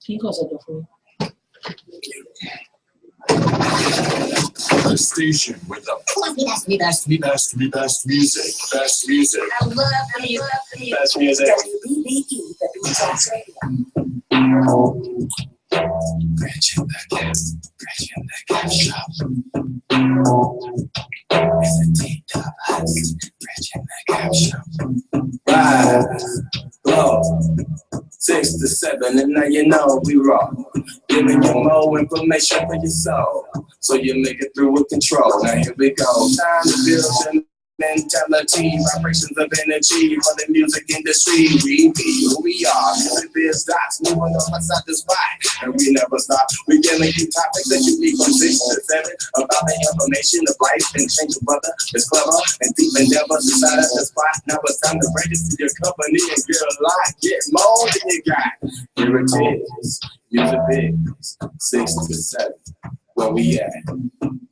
Can you close that door for me? The station with the best music. Best music. I love you. Best music. WBBE, the Beatdrops Radio. Bridging the gap shop. It's a T-Dub Hudson. Bridging the gap shop. Rise, glow, 6 to 7, and now you know we roll. Giving you more information for your soul, so you make it through with control. Now here we go. Time to build your mentality, vibrations of energy for the music industry. We be who we are. Music biz dots moving on outside the spot, and we never stop. We giving you topics that you need from 6 to 7 about the information of life and change your brother. It's clever and deep endeavors inside of the spot. Now it's time to register your company and get a lot, get more than you got. Here it is, music biz, 6 to 7. Where we at?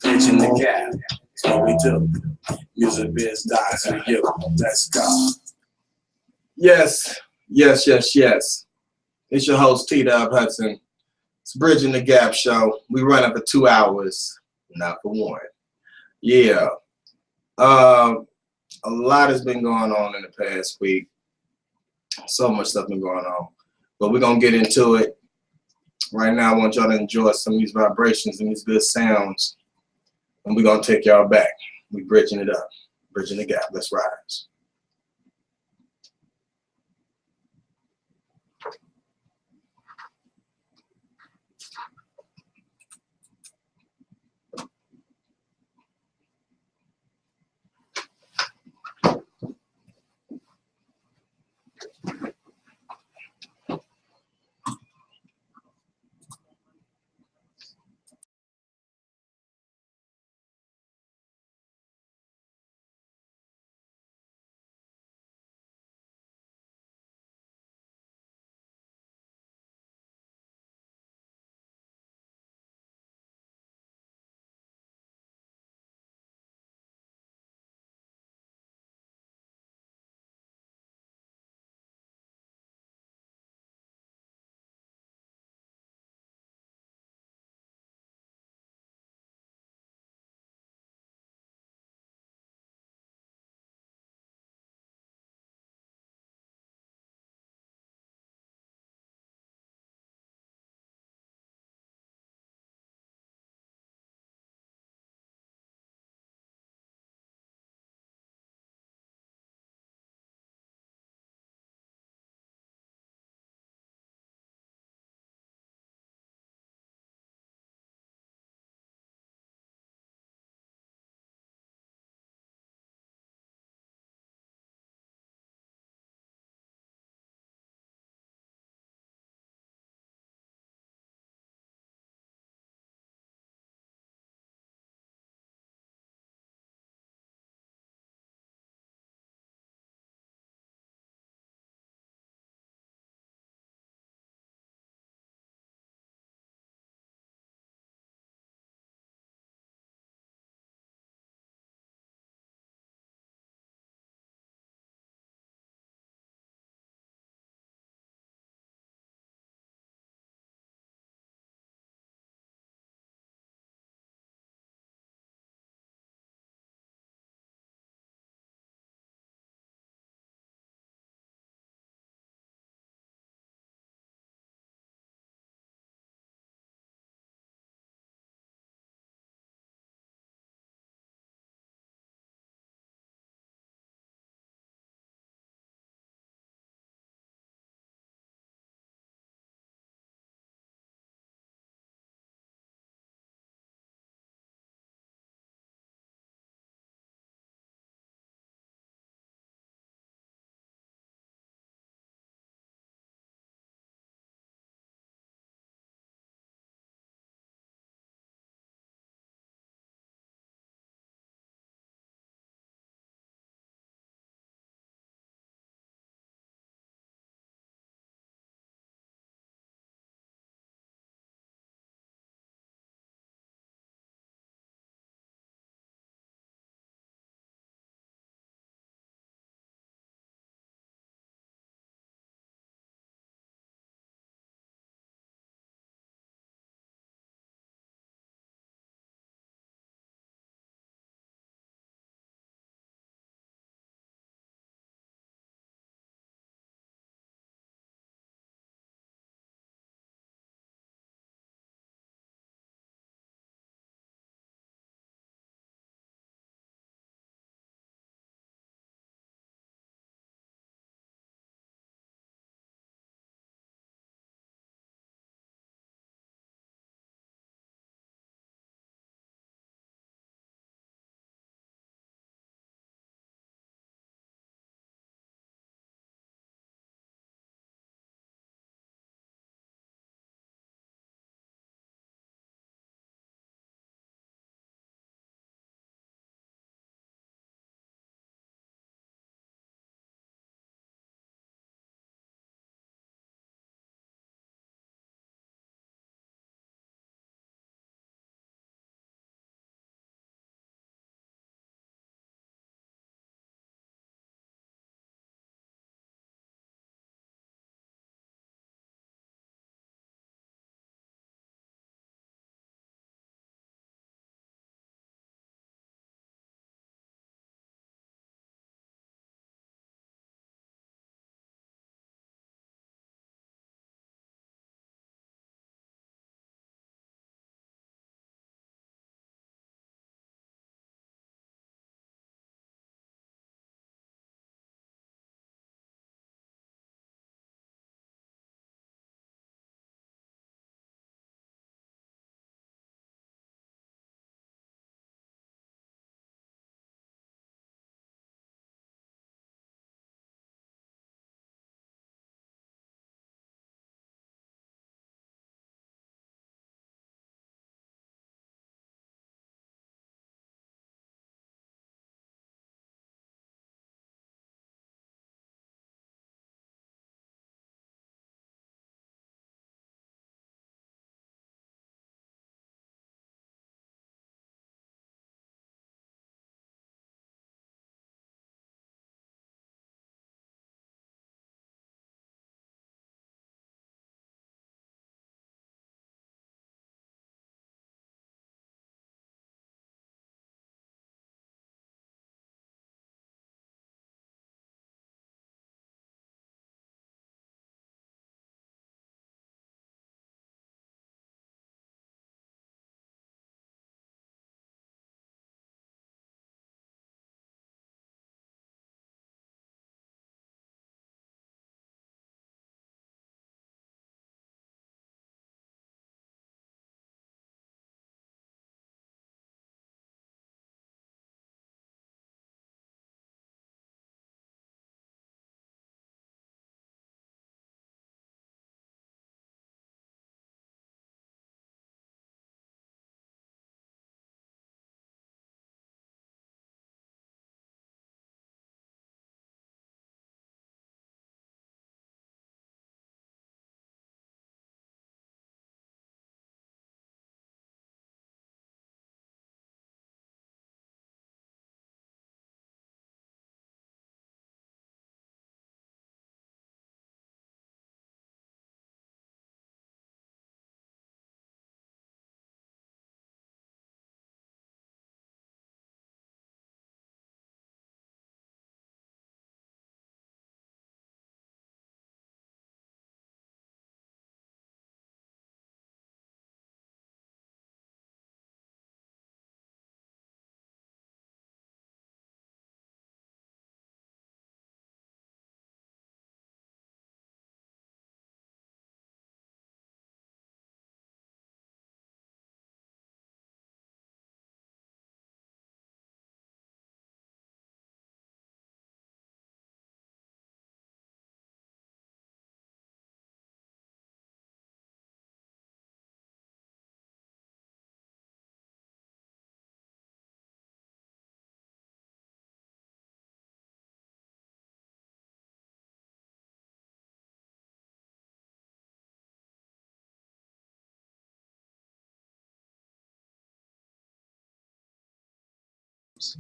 Bridging the gap. That's what we do. Music biz dies for you. Let's go. Yes. It's your host, T-Dub Hudson. It's Bridging the Gap show. We run it for 2 hours, not for 1. Yeah. A lot has been going on in the past week. So much stuff been going on. But we're going to get into it. Right now, I want y'all to enjoy some of these vibrations and these good sounds. And we're going to take y'all back. We're bridging it up. Bridging the gap. Let's rise.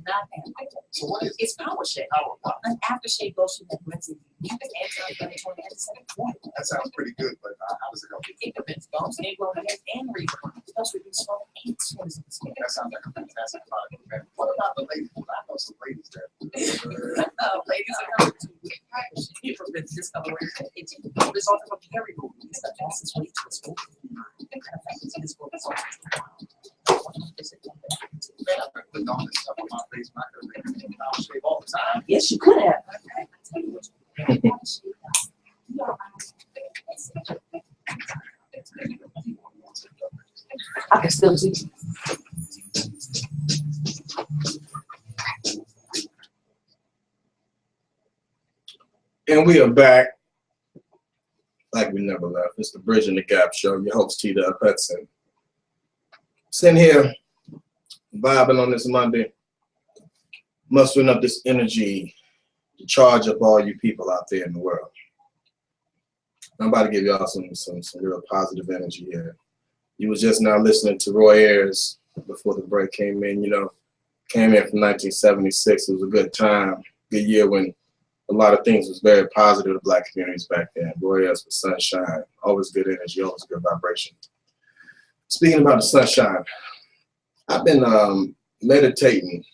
Not that. So what is It's power shake. power pop? An aftershave lotion that blends in anti-inflammatory and That sounds pretty good, but how does it help? it prevents bumps, ingrown hairs, and rebirth. It helps reduce swelling and soreness in the skin. That sounds like a fantastic product. Okay. What about the ladies? I know some ladies that. Ladies are coming to it prevents discoloration and itching, resulting from hair removal. It's the fastest way to a smooth mind. The effect is for results. Putting all this stuff on my face, my I'll shave all the time. Yes, you could have. I tell you what you could have. I can still see you. And we are back like we never left. It's the Bridge in the Gap Show. Your host, T-Dub Hudson. Sitting here, vibing on this Monday, mustering up this energy to charge up all you people out there in the world. I'm about to give y'all some real positive energy here. You was just now listening to Roy Ayers before the break came in. You know, came in from 1976. It was a good time, good year when a lot of things was very positive to Black communities back then. Roy Ayers was sunshine, always good energy, always good vibration. Speaking about the sunshine, I've been meditating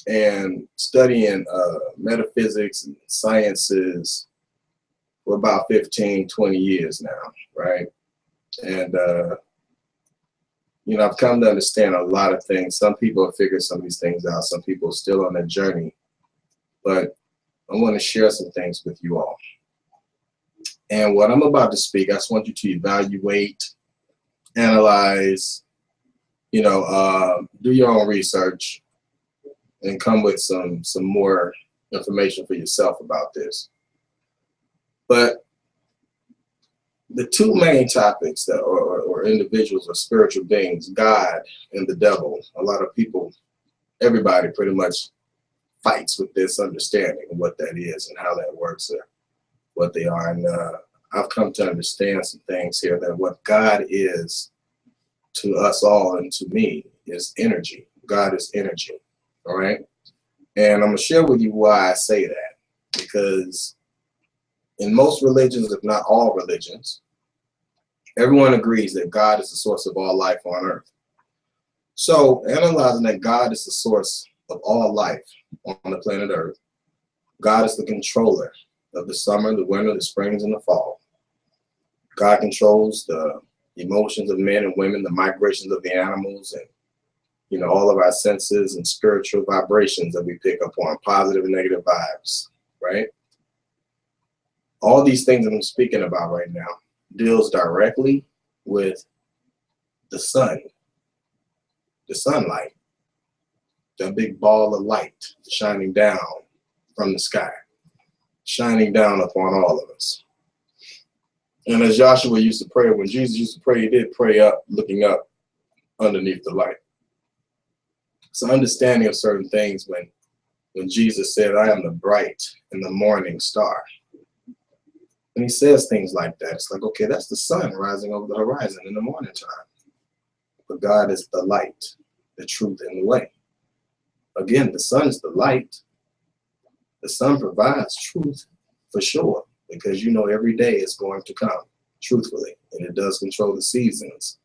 and studying metaphysics and sciences for about 15, 20 years now, right? And, you know, I've come to understand a lot of things. Some people have figured some of these things out. Some people are still on their journey. But I want to share some things with you all. And what I'm about to speak, I just want you to evaluate, analyze, you know, do your own research and come with some more information for yourself about this. But the two main topics that or individuals or spiritual beings, God and the devil, a lot of people, everybody pretty much fights with this understanding of what that is and how that works or what they are. And I've come to understand some things here, that what God is to us all and to me is energy. God is energy, all right? And I'm gonna share with you why I say that, because in most religions, if not all religions, everyone agrees that God is the source of all life on earth. So analyzing that God is the source of all life on the planet Earth, God is the controller of the summer, the winter, the springs, and the fall. God controls the emotions of men and women, the migrations of the animals, and, you know, all of our senses and spiritual vibrations that we pick up on, positive and negative vibes, right? All these things that I'm speaking about right now deals directly with the sun, the sunlight, that big ball of light shining down from the sky, shining down upon all of us. And as Joshua used to pray, when Jesus used to pray, he did pray up, looking up underneath the light. It's an understanding of certain things when Jesus said, I am the bright and the morning star. And he says things like that. It's like, okay, that's the sun rising over the horizon in the morning time. But God is the light, the truth, and the way. Again, the sun is the light. The sun provides truth for sure, because you know every day is going to come, truthfully, and it does control the seasons.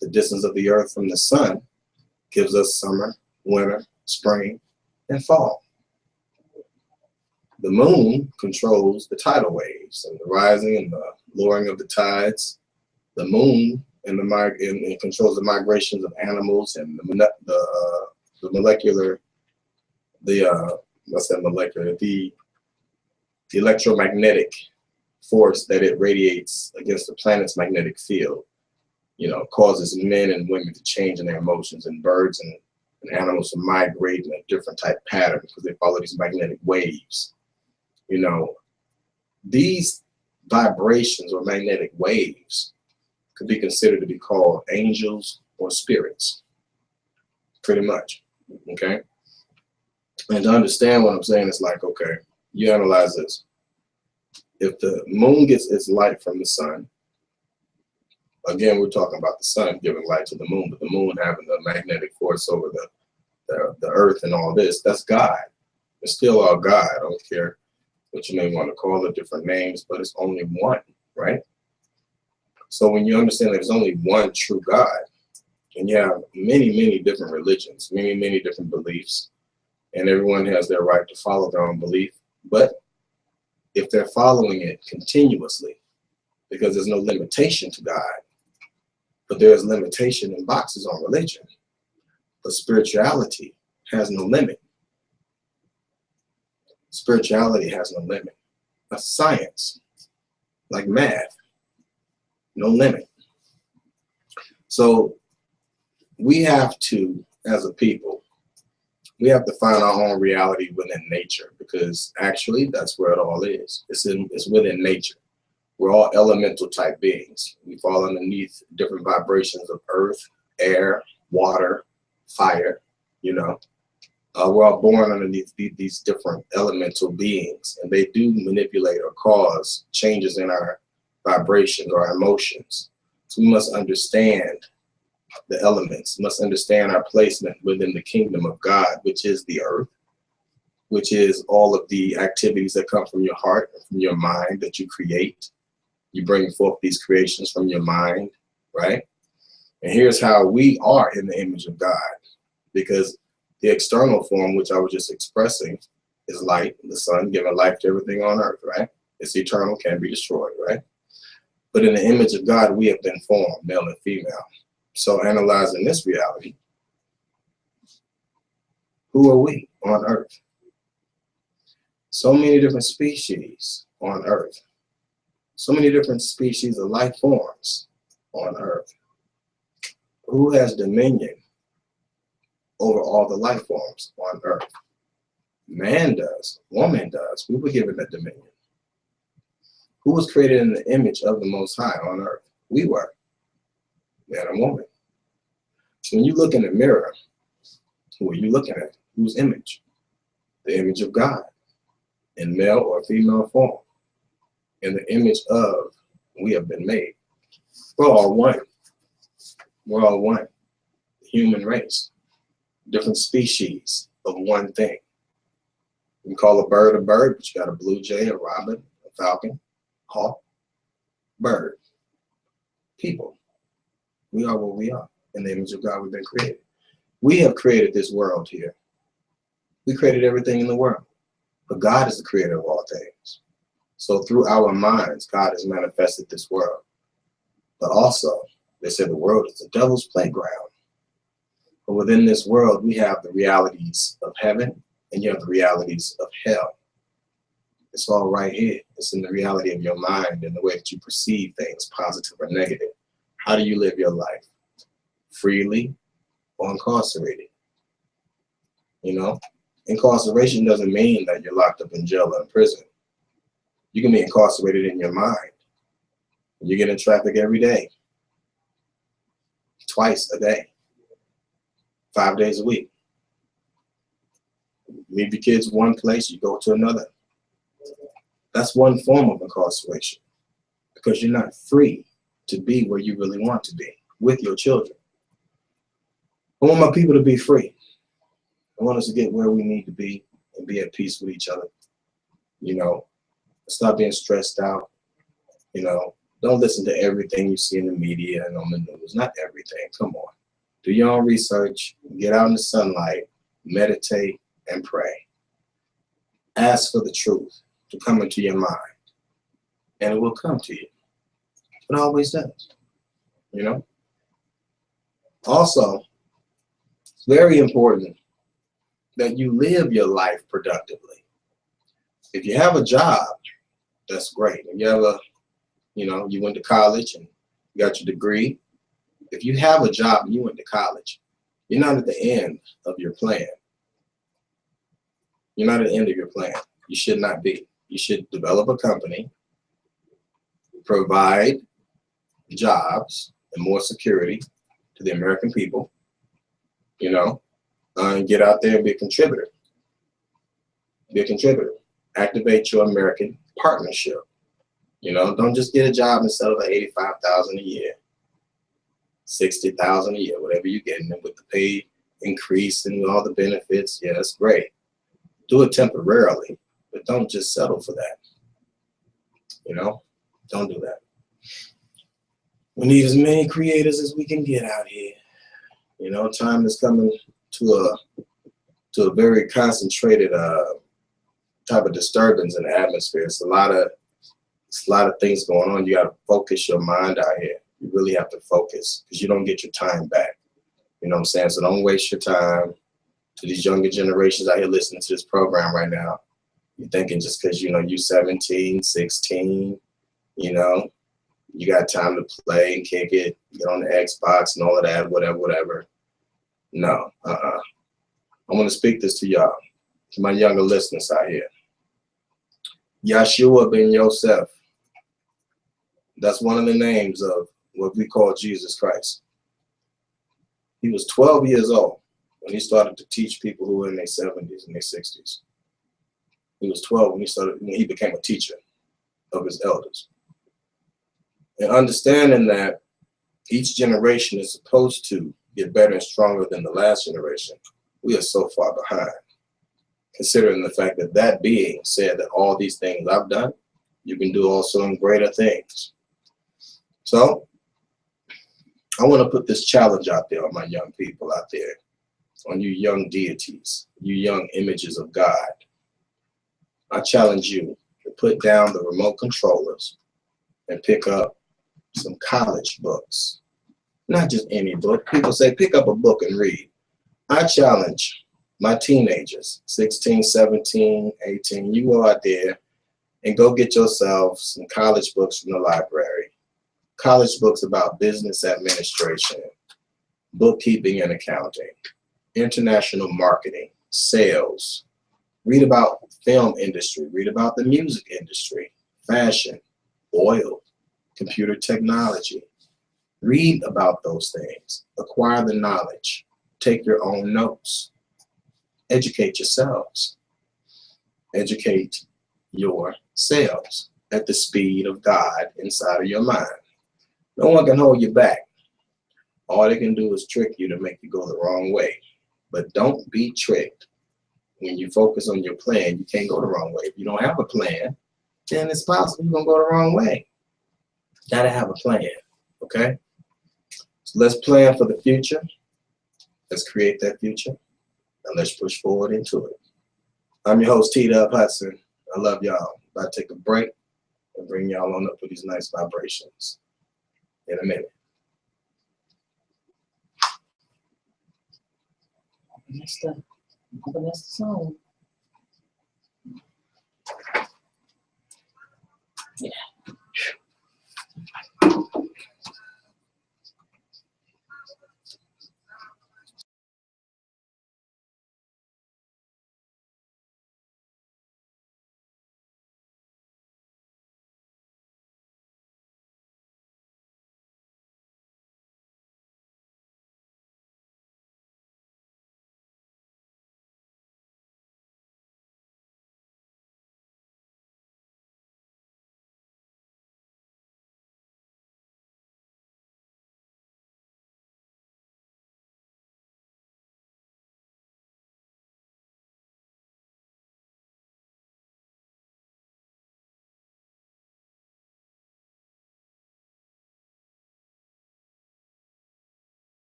The distance of the earth from the sun gives us summer, winter, spring, and fall. The moon controls the tidal waves and the rising and the lowering of the tides. The moon and controls the migrations of animals and the electromagnetic force that it radiates against the planet's magnetic field, you know, causes men and women to change in their emotions, and birds and animals to migrate in a different type pattern because they follow these magnetic waves. You know, these vibrations or magnetic waves could be considered to be called angels or spirits, pretty much, okay? And to understand what I'm saying, it's like, okay, you analyze this. If the moon gets its light from the sun, again, we're talking about the sun giving light to the moon, but the moon having the magnetic force over the the earth and all this, that's God. It's still all God. I don't care what you may want to call it, different names, but it's only one, right? So when you understand that there's only one true God, and you have many, many different religions, many, many different beliefs, and everyone has their right to follow their own belief, but if they're following it continuously, because there's no limitation to God, but there's limitation in boxes on religion, but spirituality has no limit. Spirituality has no limit. That's science, like math, no limit. So we have to, as a people, we have to find our own reality within nature, because actually that's where it all is. It's within nature. We're all elemental type beings. We fall underneath different vibrations of earth, air, water, fire, you know. We're all born underneath these different elemental beings, and they do manipulate or cause changes in our vibrations or our emotions. So we must understand the elements, must understand our placement within the kingdom of God, which is the earth, which is all of the activities that come from your heart and from your mind that you create. You bring forth these creations from your mind, right? And here's how we are in the image of God, because the external form, which I was just expressing, is light, the sun, giving life to everything on earth, right? It's eternal, can't be destroyed, right? But in the image of God, we have been formed, male and female. So analyzing this reality, who are we on earth? So many different species on earth. So many different species of life forms on earth. Who has dominion over all the life forms on earth? Man does, woman does. We were given that dominion. Who was created in the image of the Most High on earth? We were, man and woman. So when you look in the mirror, who are you looking at? Whose image? The image of God in male or female form. In the image of, we have been made. We're all one. We're all one. The human race. Different species of one thing. You can call a bird, but you got a blue jay, a robin, a falcon, hawk, bird. People. We are what we are. In the image of God, we've been created. We have created this world here. We created everything in the world. But God is the creator of all things. So through our minds, God has manifested this world. But also, they say the world is the devil's playground. But within this world, we have the realities of heaven and you have the realities of hell. It's all right here. It's in the reality of your mind and the way that you perceive things, positive or negative. How do you live your life? Freely or incarcerated? You know, incarceration doesn't mean that you're locked up in jail or in prison. You can be incarcerated in your mind. You get in traffic every day, twice a day, 5 days a week. Leave your kids one place, you go to another. That's one form of incarceration, because you're not free to be where you really want to be with your children. I want my people to be free. I want us to get where we need to be and be at peace with each other. You know, stop being stressed out. You know, don't listen to everything you see in the media and on the news. Not everything. Come on. Do your own research. Get out in the sunlight. Meditate and pray. Ask for the truth to come into your mind. And it will come to you. It always does. You know? Also, it's very important that you live your life productively. If you have a job, that's great. If you have a, you know, you went to college and you got your degree. If you have a job and you went to college, you're not at the end of your plan. You're not at the end of your plan. You should not be. You should develop a company, provide jobs and more security to the American people, you know, and get out there and be a contributor. Be a contributor. Activate your American partnership. You know, don't just get a job and settle for $85,000 a year, $60,000 a year, whatever you're getting, and with the paid increase and all the benefits. Yeah, that's great. Do it temporarily, but don't just settle for that. You know, don't do that. We need as many creators as we can get out here. You know, time is coming to a very concentrated type of disturbance in the atmosphere. It's a lot of things going on. You got to focus your mind out here. You really have to focus because you don't get your time back. You know what I'm saying? So don't waste your time. To these younger generations out here listening to this program right now, you're thinking just because, you know, you 17, 16, you know, you got time to play and kick it, get on the Xbox and all of that, whatever. No, I want to speak this to y'all, to my younger listeners out here. Yeshua ben Yosef. That's one of the names of what we call Jesus Christ. He was 12 years old when he started to teach people who were in their 70s and their 60s. He was 12 when he became a teacher of his elders. And understanding that each generation is supposed to get better and stronger than the last generation, we are so far behind. Considering the fact that that being said that all these things I've done, you can do also in greater things. So I want to put this challenge out there on my young people out there, on you young deities, you young images of God. I challenge you to put down the remote controllers and pick up some college books. Not just any book. People say pick up a book and read. I challenge my teenagers, 16, 17, 18, you go out there and go get yourself some college books from the library. College books about business administration, bookkeeping and accounting, international marketing, sales. Read about film industry, read about the music industry, fashion, oil, computer technology. Read about those things, acquire the knowledge, take your own notes, educate yourselves, educate yourselves at the speed of God inside of your mind. No one can hold you back. All they can do is trick you to make you go the wrong way. But don't be tricked. When you focus on your plan, you can't go the wrong way. If you don't have a plan, then it's possible you're going to go the wrong way. Got to have a plan, okay? So let's plan for the future. Let's create that future, and let's push forward into it. I'm your host, T-Dub Hudson. I love y'all. About to take a break and bring y'all on up with these nice vibrations in a minute. That's the song. Yeah.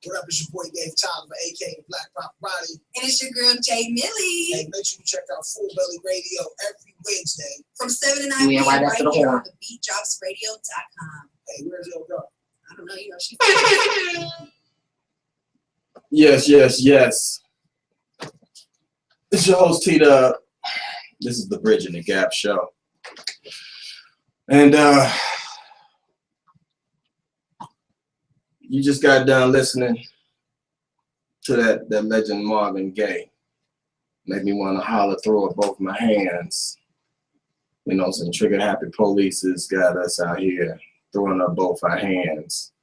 What up, it's your boy Dave Tyler, aka the Black Rock Body. And it's your girl, Jay Millie. Hey, make sure you check out Full Belly Radio every Wednesday. From 7 to 9 Yeah, p.m. right right after the here horn. on TheBeatDropsRadio.com. Hey, where's your girl? I don't know, you know, she's Yes, yes, yes. It's your host, T-Dub. This is the Bridge in the Gap show. And you just got done listening to that legend Marvin Gaye. Made me want to holler, throw up both my hands. You know, some trigger happy police has got us out here throwing up both our hands.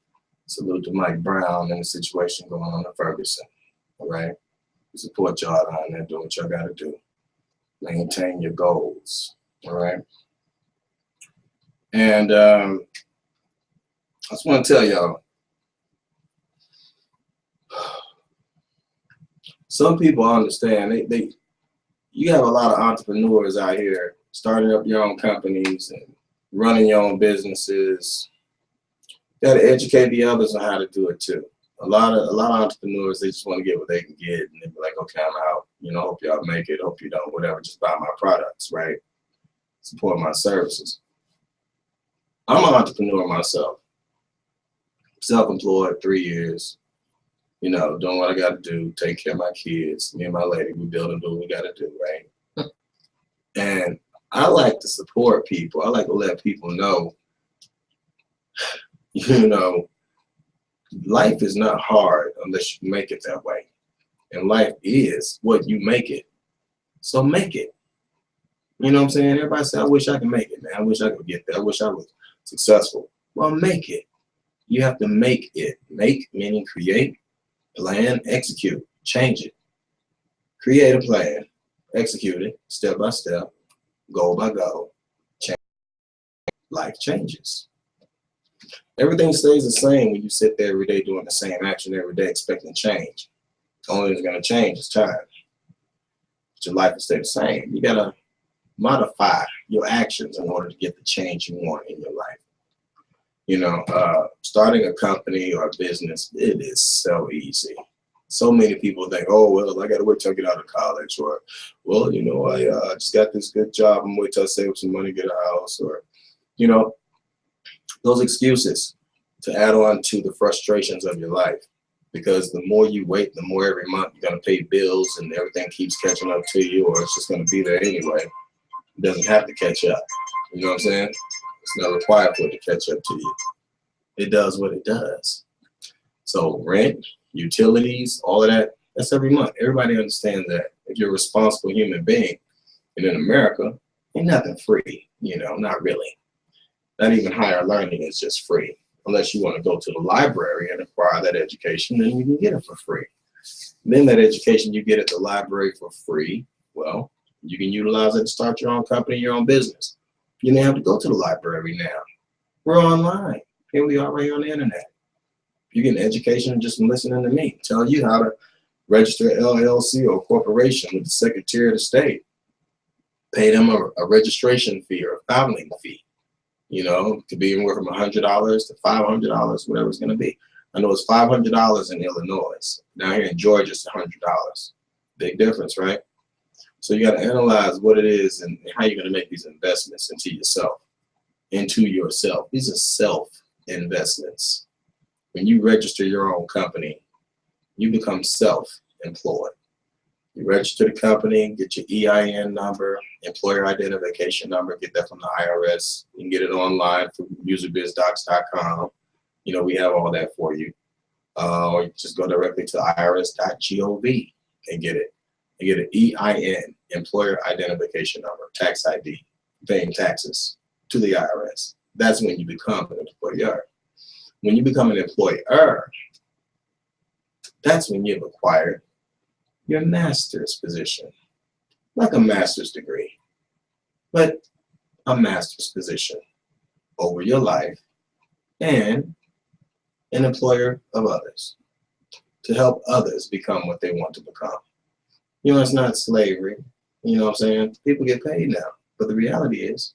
Salute to Mike Brown and the situation going on in Ferguson. All right? Support y'all down there doing what y'all got to do. Maintain your goals. All right? And I just want to tell y'all, some people understand. You have a lot of entrepreneurs out here starting up your own companies and running your own businesses. You got to educate the others on how to do it too. A lot of entrepreneurs, they just want to get what they can get, and they be like, okay, I'm out. You know, hope y'all make it. Hope you don't. Whatever. Just buy my products, right? Support my services. I'm an entrepreneur myself. Self-employed, 3 years. You know, doing what I got to do, take care of my kids. Me and my lady, we build and do what we got to do, right? And I like to support people. I like to let people know, you know, life is not hard unless you make it that way. And life is what you make it. So make it. You know what I'm saying? Everybody say, I wish I could make it, man. I wish I could get there. I wish I was successful. Well, make it. You have to make it. Make, meaning create. Plan, execute, change it. Create a plan, execute it step by step, goal by goal. Change. Life changes. Everything stays the same when you sit there every day doing the same action every day expecting change. The only thing that's going to change is time. But your life will stay the same. You got to modify your actions in order to get the change you want in your life. You know, starting a company or a business, it is so easy. So many people think, oh, well, I got to wait till I get out of college, or, well, you know, I just got this good job. I'm wait till I save some money, get a house, or, you know, those excuses to add on to the frustrations of your life. Because the more you wait, the more every month you're going to pay bills and everything keeps catching up to you, or it's just going to be there anyway. It doesn't have to catch up. You know what I'm saying? It's not required for it to catch up to you. It does what it does. So rent, utilities, all of that, that's every month. Everybody understands that. If you're a responsible human being, and in America, ain't nothing free, you know, not really. Not even higher learning is just free. Unless you want to go to the library and acquire that education, then you can get it for free. And then that education you get at the library for free, well, you can utilize it to start your own company, your own business. You don't have to go to the library now. We're online. Here we are right here on the internet. You get an education just from listening to me, tell you how to register an LLC or corporation with the Secretary of the State. Pay them a registration fee or a filing fee. You know, it could be anywhere from $100 to $500, whatever it's going to be. I know it's $500 in Illinois. Down here in Georgia, it's $100. Big difference, right? So you got to analyze what it is and how you're going to make these investments into yourself. These are self-investments. When you register your own company, you become self-employed. You register the company, get your EIN number, employer identification number, get that from the IRS. You can get it online through userbizdocs.com. You know, we have all that for you. Or you just go directly to irs.gov and get it. You get an EIN, employer identification number, tax ID, paying taxes to the IRS. That's when you become an employer. When you become an employer, That's when you've acquired your master's position. Like a master's degree, but a master's position over your life and an employer of others to help others become what they want to become. You know, it's not slavery. You know what I'm saying? People get paid now. But the reality is,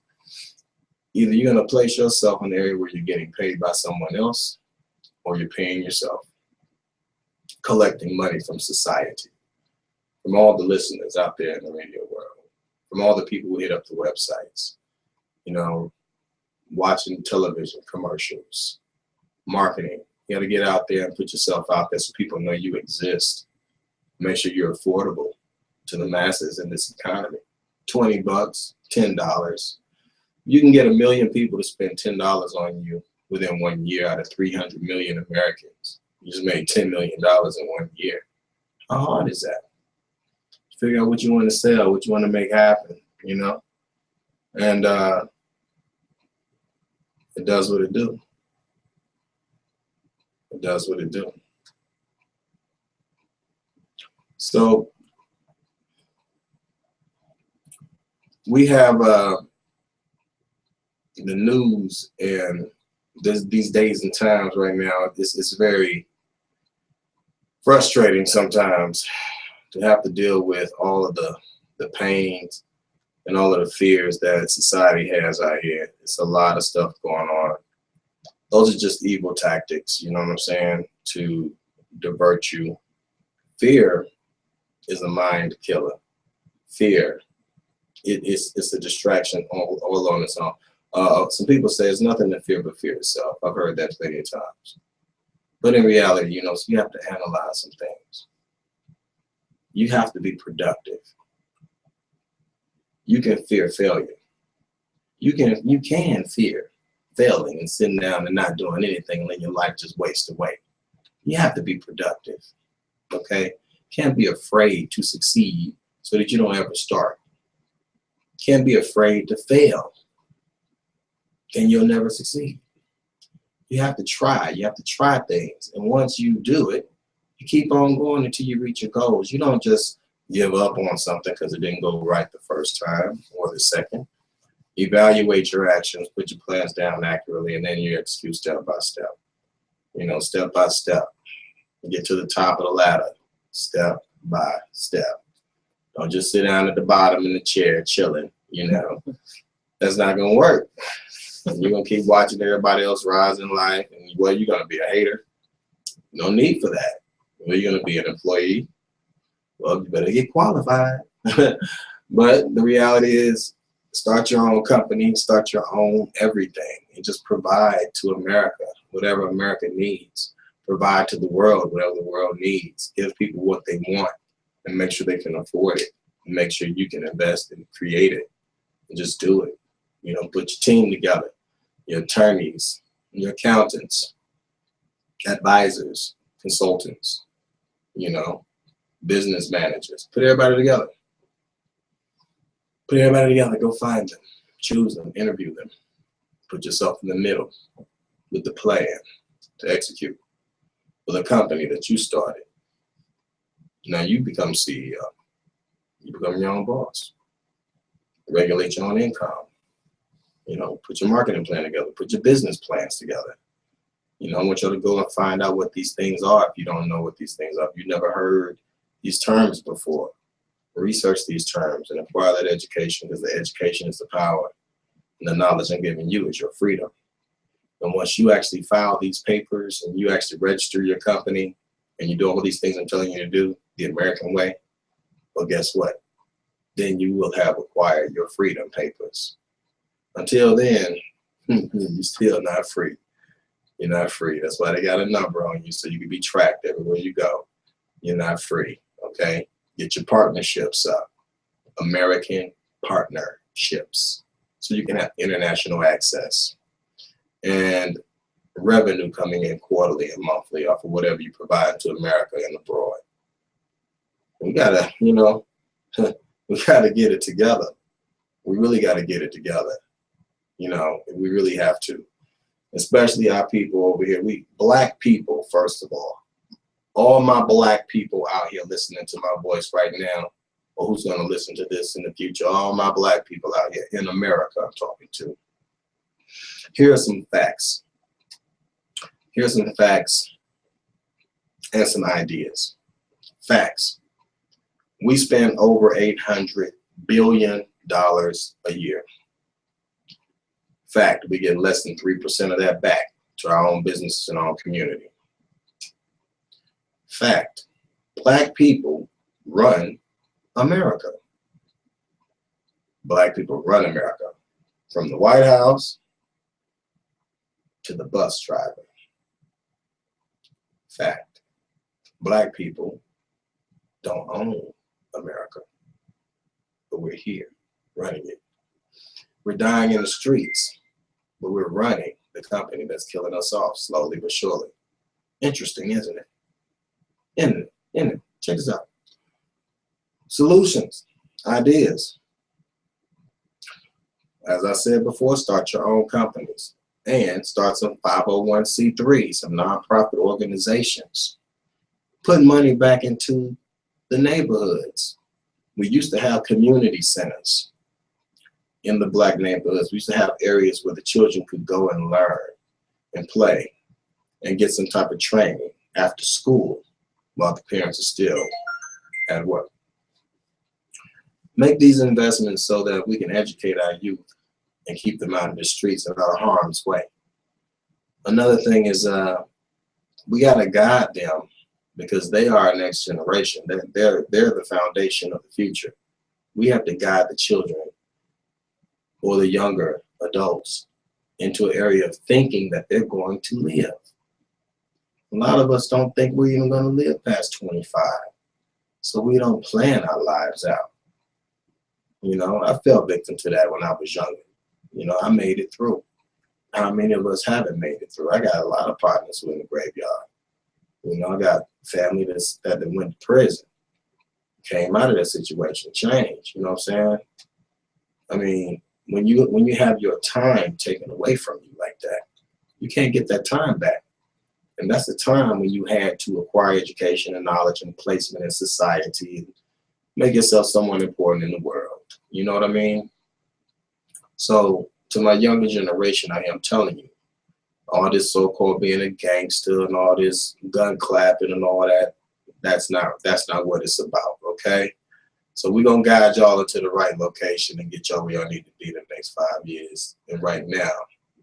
either you're going to place yourself in the area where you're getting paid by someone else, or you're paying yourself, collecting money from society, from all the listeners out there in the radio world, from all the people who hit up the websites, you know, watching television commercials, marketing. You got to get out there and put yourself out there so people know you exist. Make sure you're affordable to the masses in this economy. $20, $10. You can get 1 million people to spend $10 on you within 1 year out of 300 million Americans. You just made $10 million in 1 year. How hard is that? Figure out what you want to sell, what you want to make happen, you know? And it does what it do. It does what it do. So we have the news, and these days and times right now, it's very frustrating sometimes to have to deal with all of the pains and all of the fears that society has out here. It's a lot of stuff going on. Those are just evil tactics, you know what I'm saying, to divert you. Fear is a mind killer. Fear, it's a distraction all on its own. Some people say there's nothing to fear but fear itself. I've heard that plenty of times. But in reality, you know, so you have to analyze some things. You have to be productive. You can fear failure. You can fear failing and sitting down and not doing anything and letting your life just waste away. You have to be productive, okay? Can't be afraid to succeed so that you don't ever start. Can't be afraid to fail, and you'll never succeed. You have to try. You have to try things. And once you do it, you keep on going until you reach your goals. You don't just give up on something because it didn't go right the first time or the second. Evaluate your actions, put your plans down accurately, and then you execute step by step. You know, step by step. Get to the top of the ladder, step by step. Don't just sit down at the bottom in the chair chilling, you know. That's not going to work. You're going to keep watching everybody else rise in life, and well, you're going to be a hater. No need for that. Well, you're going to be an employee. Well, you better get qualified. But the reality is, start your own company, start your own everything, and just provide to America whatever America needs. Provide to the world whatever the world needs. Give people what they want and make sure they can afford it. And make sure you can invest and create it and just do it. You know, put your team together, your attorneys, your accountants, advisors, consultants, you know, business managers. Put everybody together. Put everybody together. Go find them. Choose them. Interview them. Put yourself in the middle with the plan to execute with a company that you started. Now you become CEO. You become your own boss. Regulate your own income. You know, put your marketing plan together. Put your business plans together. You know, I want you to go and find out what these things are if you don't know what these things are. If you've never heard these terms before, research these terms and acquire that education, because the education is the power. And the knowledge I'm giving you is your freedom. And once you actually file these papers and you actually register your company and you do all these things I'm telling you to do the American way, well, guess what? Then you will have acquired your freedom papers. Until then, you're still not free. You're not free. That's why they got a number on you so you can be tracked everywhere you go. You're not free, okay? Get your partnerships up. American partnerships. So you can have international access and revenue coming in quarterly and monthly off of whatever you provide to America and abroad. We gotta, you know, we gotta get it together. We really gotta get it together. You know, we really have to. Especially our people over here. We black people, first of all, all my black people out here listening to my voice right now, or who's going to listen to this in the future, all my black people out here in America I'm talking to. Here are some facts. Here's some facts and some ideas. Facts. We spend over $800 billion a year. Fact, we get less than 3% of that back to our own businesses and our own community. Fact, black people run America. Black people run America. From the White House to the bus driver. Fact, black people don't own America, but we're here running it. We're dying in the streets, but we're running the company that's killing us off slowly but surely. Interesting, isn't it? Isn't it? Check this out. Solutions, ideas. As I said before, start your own companies and start some 501c3s, some nonprofit organizations. Put money back into the neighborhoods. We used to have community centers in the black neighborhoods. We used to have areas where the children could go and learn and play and get some type of training after school while the parents are still at work. Make these investments so that we can educate our youth and keep them out of the streets and out of harm's way. Another thing is we got to guide them because they are our next generation. They're the foundation of the future. We have to guide the children or the younger adults into an area of thinking that they're going to live. A lot of us don't think we're even going to live past 25. So we don't plan our lives out. You know, I fell victim to that when I was younger. You know, I made it through. How many of us haven't made it through? I got a lot of partners who are in the graveyard. You know, I got family that went to prison, came out of that situation, changed. You know what I'm saying? I mean, when you have your time taken away from you like that, you can't get that time back. And that's the time when you had to acquire education and knowledge and placement in society and make yourself someone important in the world. You know what I mean? So to my younger generation, I am telling you, all this so-called being a gangster and all this gun clapping and all that, that's not what it's about, okay? So we're going to guide y'all into the right location and get y'all where y'all need to be the next 5 years. And right now,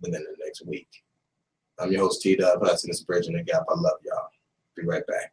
within the next week. I'm your host, T-Dub Hudson. It's Bridging the Gap. I love y'all. Be right back.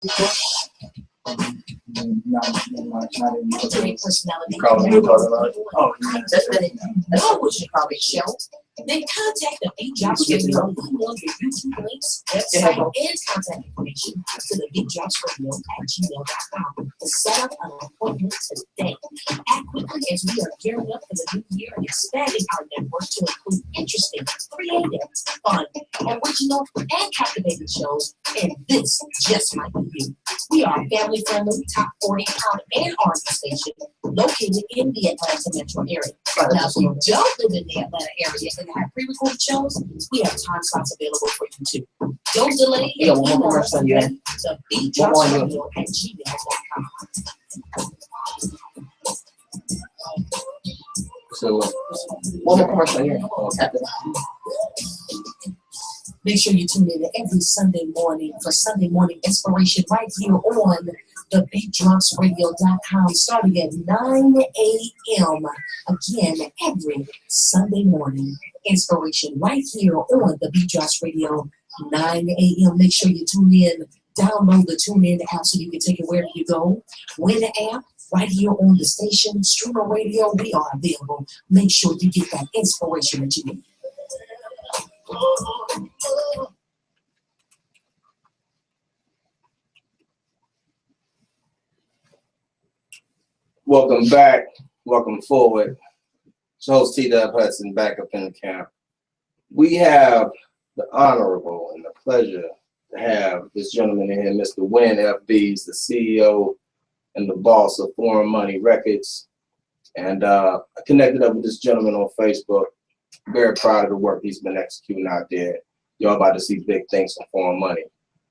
Military personality. Call me, Oh, yeah. That's what we should probably show. Then contact the TheBeatDropsRadio. Email your YouTube links, website, and contact information to TheBeatDropsRadio@gmail.com to set up an appointment today. Act quickly as we are gearing up for the new year and expanding our network to include interesting, creative, fun, original, and captivating shows. And this just might be you. We are a family-friendly, top 40 pop and R&B station located in the Atlanta metro area. Now, if you don't live in the Atlanta area and have pre-recorded shows, we have time slots available for you too. Don't delay. Yeah, one more question, yeah. TheBeatDropsRadio@gmail.com. So, One more commercial here. Make sure you tune in every Sunday morning for Sunday morning inspiration right here on TheBeatDropsRadio.com starting at 9 a.m. Again, every Sunday morning inspiration right here on The Beat Drops Radio, 9 a.m. Make sure you tune in. Download the TuneIn app so you can take it wherever you go. Win the app right here on the station. Streamer radio, we are available. Make sure you get that inspiration that you need. welcome back. Welcome forward. So, host T-Dub Hudson back up in the camp. We have the honorable and the pleasure to have this gentleman in here, Mr. Win FB's the CEO and the boss of Foreign Money Records. And I connected up with this gentleman on Facebook. Very proud of the work he's been executing out there. Y'all about to see big things from Foreign Money.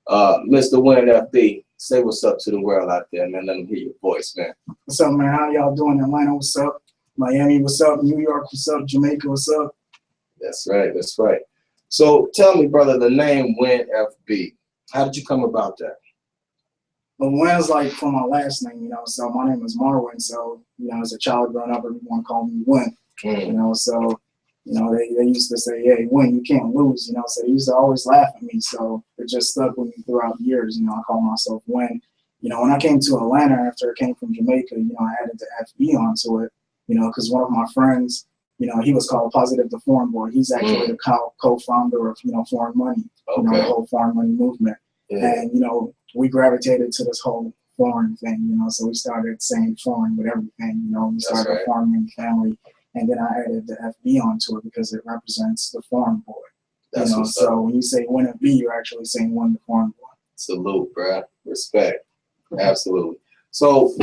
Mr. Win FB, say what's up to the world out there, man. Let them hear your voice, man. What's up, man? How y'all doing? Atlanta, what's up? Miami, what's up? New York, what's up? Jamaica, what's up? That's right, that's right. So tell me, brother, the name Win FB. How did you come about that? But Win's like from my last name, you know, so my name is Marwin, so, you know, as a child growing up, everyone called me Win, you know, so, you know, they used to say, hey, Win, you can't lose, you know, so they used to always laugh at me, so it just stuck with me throughout the years, you know, I call myself Win. You know, when I came to Atlanta after I came from Jamaica, you know, I added the FB onto it, you know, because one of my friends, you know, he was called Positive the Foreign Boy. He's actually the co-founder of, you know, Foreign Money, you know, the whole Foreign Money movement. And, you know, we gravitated to this whole foreign thing, you know, so we started saying foreign with everything, you know, we started a Foreign Money family. And then I added the FB onto it because it represents the foreign boy. That's you know, so when you say Win FB, you're actually saying Win the foreign boy. Salute, bruh. Respect. Absolutely. So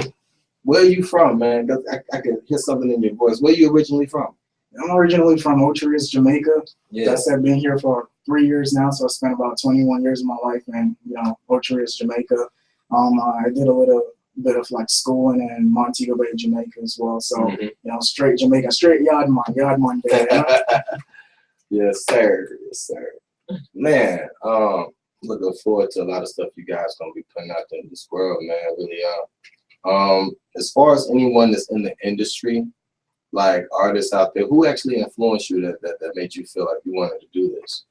where are you from, man? I could hear something in your voice. Where are you originally from? I'm originally from Ochiris, Jamaica. Yeah. I've been here for 3 years now, so I spent about 21 years of my life in, you know, Ochiris, Jamaica. I did a little bit of like schooling in Montego Bay, Jamaica as well. So, you know, straight Jamaica, straight Yardman day. Yes, sir. Yes, sir. Man, looking forward to a lot of stuff you guys gonna be putting out there in this world, man. Really as far as anyone that's in the industry, like artists out there, who actually influenced you that made you feel like you wanted to do this?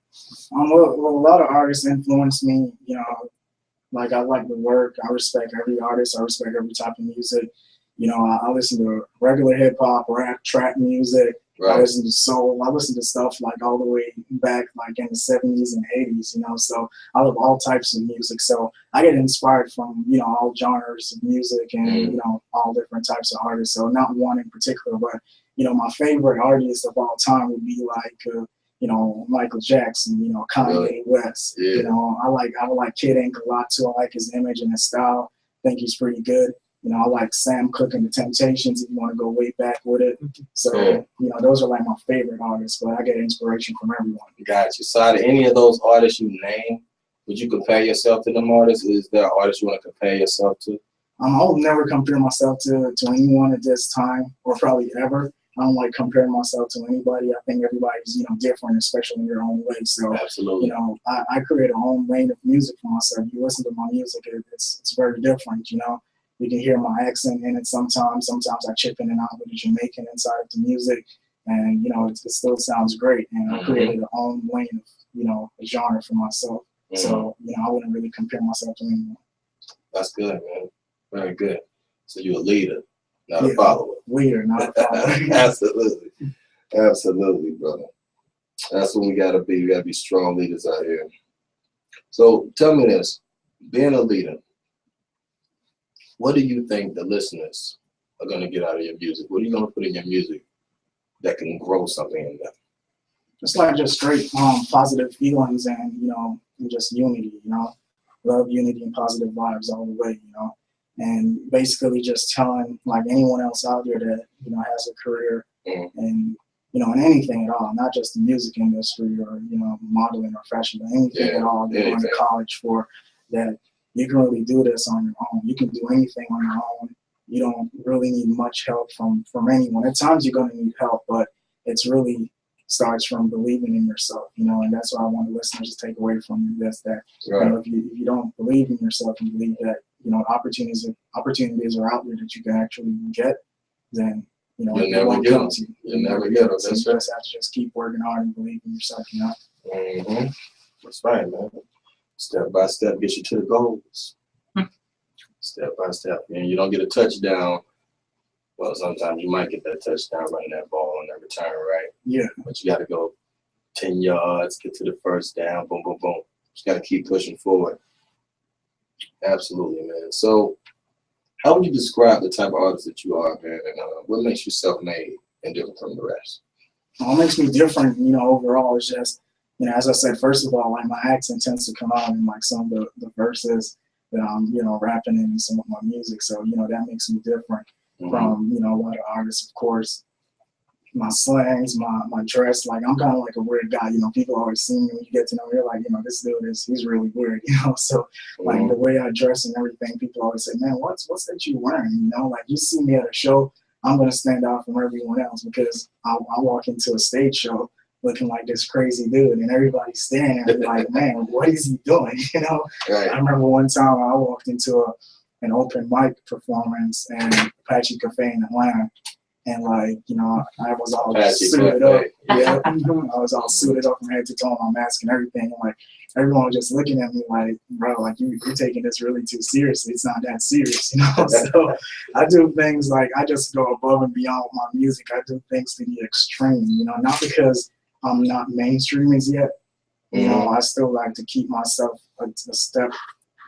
Well, a lot of artists influenced me, you know, like I like the work, I respect every artist, I respect every type of music. You know, I listen to regular hip hop, rap, trap music, I listen to soul, I listen to stuff like all the way back like in the 70s and 80s, you know, so I love all types of music. So I get inspired from, you know, all genres of music and, you know, all different types of artists. So not one in particular, but, you know, my favorite artist of all time would be like, you know, Michael Jackson, you know, Kanye West. You know, I like Kid Ink a lot too. I like his image and his style. I think he's pretty good. You know, I like Sam Cooke and the Temptations if you want to go way back with it. So, you know, those are like my favorite artists, but I get inspiration from everyone. Got you. So out of any of those artists you name, would you compare yourself to them artists? Is there an artist you want to compare yourself to? I will never compare myself to anyone at this time, or probably ever. I don't like comparing myself to anybody. I think everybody's, you know, different, especially in their own way. So, you know, I create a own lane of music for myself. You listen to my music, it's very different, you know. You can hear my accent in it sometimes. Sometimes I chip in and out with the Jamaican inside of the music. And, you know, it still sounds great. And I created an own lane of, you know, a genre for myself. So, you know, I wouldn't really compare myself to anyone. That's good, man. Very good. So you're a leader, not Yeah. a follower. Leader, not a follower. Absolutely. Absolutely, brother. That's what we gotta be. We gotta be strong leaders out here. So tell me this, being a leader, what do you think the listeners are gonna get out of your music? What are you gonna put in your music that can grow something in them? It's like just straight positive feelings and, you know, and just unity, you know, love, unity, and positive vibes all the way, you know, and basically just telling like anyone else out there that, you know, has a career and, you know, in anything at all, not just the music industry or, you know, modeling or fashion, but anything at all you're going to college for, that you can really do this on your own. You can do anything on your own. You don't really need much help from anyone. At times you're going to need help, but it's really starts from believing in yourself, you know, and that's what I want the listeners to take away from this, that you know, if you don't believe in yourself and believe that, you know, opportunities are out there that you can actually get, then, you know, you'll never get them. You'll never get them. So you just have to just keep working hard and believe in yourself, you know. Mm-hmm. That's right, man. Step by step gets you to the goals. Step by step. And you don't get a touchdown. Well, sometimes you might get that touchdown running that ball on that return, right? Yeah. But you got to go 10 yards, get to the first down, boom, boom, boom. Just got to keep pushing forward. Absolutely, man. So how would you describe the type of artist that you are, man? And what makes you self-made and different from the rest? What makes me different, you know, overall is just, you know, as I said, first of all, like my accent tends to come out in like some of the verses that I'm, you know, rapping in some of my music. So, you know, that makes me different from, you know, a lot of artists, of course. My slangs, my dress, like I'm kind of like a weird guy, you know, people always see me when you get to know me, they're like, you know, this dude he's really weird, you know, so like the way I dress and everything, people always say, man, what's that you wearing, you know, like you see me at a show, I'm going to stand out from everyone else because I walk into a stage show looking like this crazy dude and everybody's staring at me like, man, what is he doing, you know? Right. I remember one time I walked into an open mic performance in Apache Cafe in Atlanta. And like, you know, I was all suited up. Yeah, I was all suited up from head to toe, my mask and everything. And like, everyone was just looking at me like, bro, like you're taking this really too seriously. It's not that serious, you know. So I do things like I just go above and beyond with my music. I do things to the extreme, you know, not because I'm not mainstream as yet. You know, I still like to keep myself a step,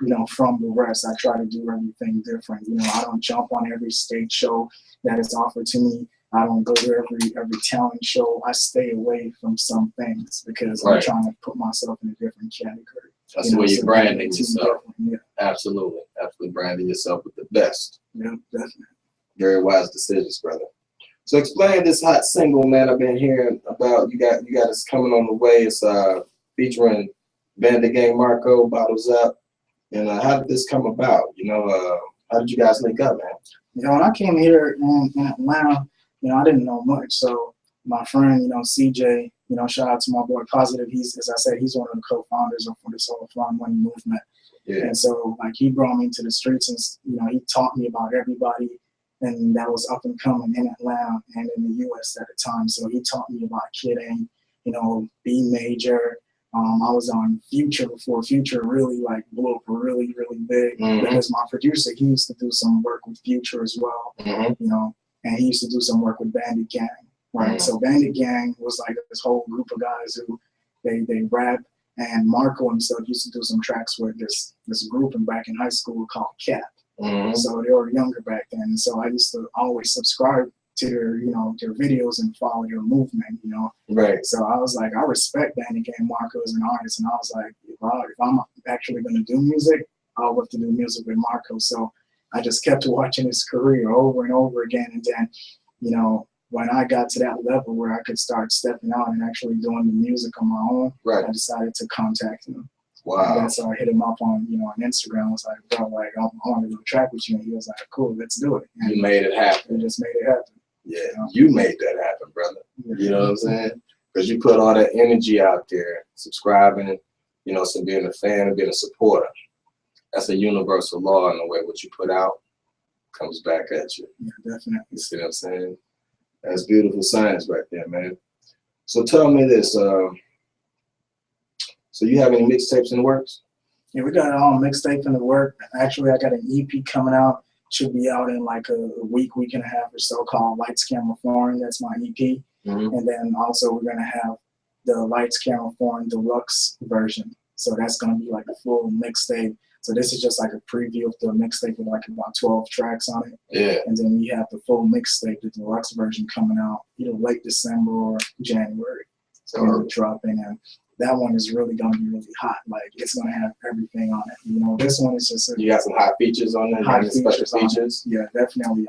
you know, from the rest. I try to do everything different. You know, I don't jump on every stage show that is offered to me. I don't go to every talent show. I stay away from some things because I'm trying to put myself in a different category. That's the way you're branding yourself. Yeah. Absolutely. Absolutely branding yourself with the best. Yeah, definitely. Very wise decisions, brother. So explain this hot single, man. I've been hearing about. You got this coming on the way. It's featuring Bandit Gang Marco, Bottles Up. And how did this come about? You know, how did you guys link up, man? You know, when I came here in Atlanta, you know, I didn't know much. So my friend, you know, CJ, you know, shout out to my boy Positive. He's, as I said, he's one of the co-founders of this whole Fun Money movement. Yeah. And so, like, he brought me into the streets and, you know, he taught me about everybody and that was up and coming in Atlanta and in the U.S. at the time. So he taught me about Kidding, you know, B Major. I was on Future before Future really like blew up really, really big because my producer, he used to do some work with Future as well, you know, and he used to do some work with Bandit Gang, right? So Bandit Gang was like this whole group of guys who they rap, and Marco himself used to do some tracks with this group back in high school called Cap. So they were younger back then, and so I used to always subscribe to their, you know, their videos and follow their movement, you know. Right. So I was like, I respect Bandit Gang Marco as an artist, and I was like, wow, if I'm actually going to do music, I'll love to do music with Marco. So I just kept watching his career over and over again, and then, you know, when I got to that level where I could start stepping out and actually doing the music on my own, I decided to contact him. Wow. And that's how I hit him up on, you know, on Instagram. I was like, bro, like, I want to do a track with you. And he was like, cool, let's do it. And you made it happen. We just made it happen. Yeah, you made that happen, brother. You know what I'm saying? Because you put all that energy out there, subscribing, you know, so being a fan and being a supporter. That's a universal law in the way what you put out comes back at you. Yeah, definitely. You see what I'm saying? That's beautiful science right there, man. So tell me this. So you have any mixtapes in the works? Yeah, we got mixtape in the work. Actually, I got an EP coming out. Should be out in like a week and a half or so, called Lights Camera Foreign. That's my EP. And then also we're gonna have the Lights Camera Foreign deluxe version. So that's gonna be like a full mixtape. So this is just like a preview of the mixtape with like about 12 tracks on it. Yeah. And then we have the full mixtape, the deluxe version, coming out either late December or January. So we're dropping, and that one is really gonna be really hot. Like it's gonna have everything on it. You know, this one is just You got some hot features on there. hot Special features. Yeah, definitely.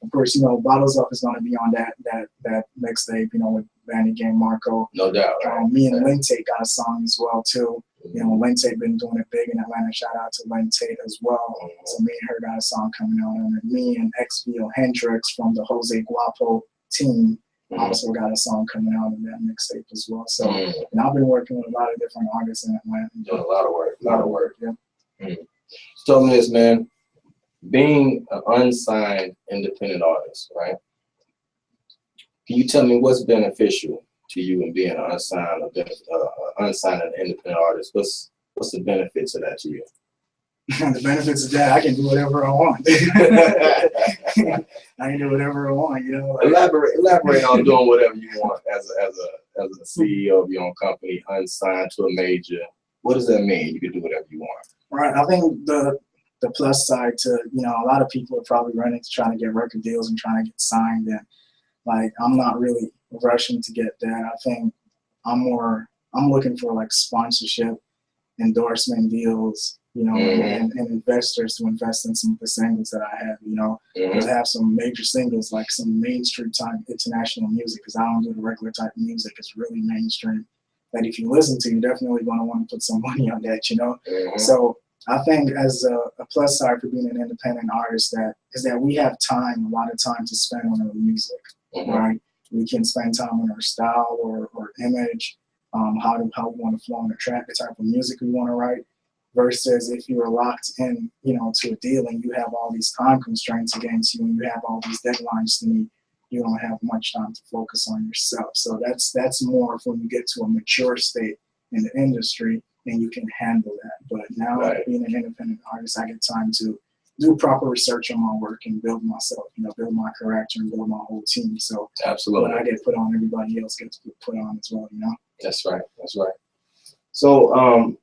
Of course, you know, Bottles Up is gonna be on that mixtape. You know, with Vanny Game Marco. No doubt. Me and Lynn Tate got a song as well too. You know, Lynn Tate been doing it big in Atlanta. Shout out to Lynn Tate as well. So me and her got a song coming out, and me and XVO Hendrix from the Jose Guapo team also got a song coming out in that mixtape as well. So, and I've been working with a lot of different artists in Atlanta. Doing a lot of work. Yeah. So, Miss, man, being an unsigned independent artist, right? Can you tell me what's beneficial to you in being an unsigned and independent artist? What's the benefits of that to you? The benefits of that, I can do whatever I want. I can do whatever I want, you know. Like, elaborate on doing whatever you want as a CEO of your own company, unsigned to a major. What does that mean? You can do whatever you want. Right. I think the plus side to, you know, a lot of people are probably running to trying to get record deals and trying to get signed, and like I'm not really rushing to get that. I think I'm looking for like sponsorship, endorsement deals, you know, and investors to invest in some of the singles that I have, you know, to have some major singles, like some mainstream type international music, because I don't do the regular type of music. It's really mainstream that if you listen to, you're definitely going to want to put some money on that, you know. So I think as a plus side for being an independent artist is that we have time, a lot of time to spend on our music, right? We can spend time on our style or image, how we want to flow on the track, the type of music we want to write, versus if you are locked in, you know, to a deal and you have all these time constraints against you and you have all these deadlines to meet, you don't have much time to focus on yourself. So that's more when you get to a mature state in the industry and you can handle that. But now being an independent artist, I get time to do proper research on my work and build myself, you know, build my character and build my whole team. So absolutely, when I get put on, everybody else gets put on as well, you know? That's right. That's right. So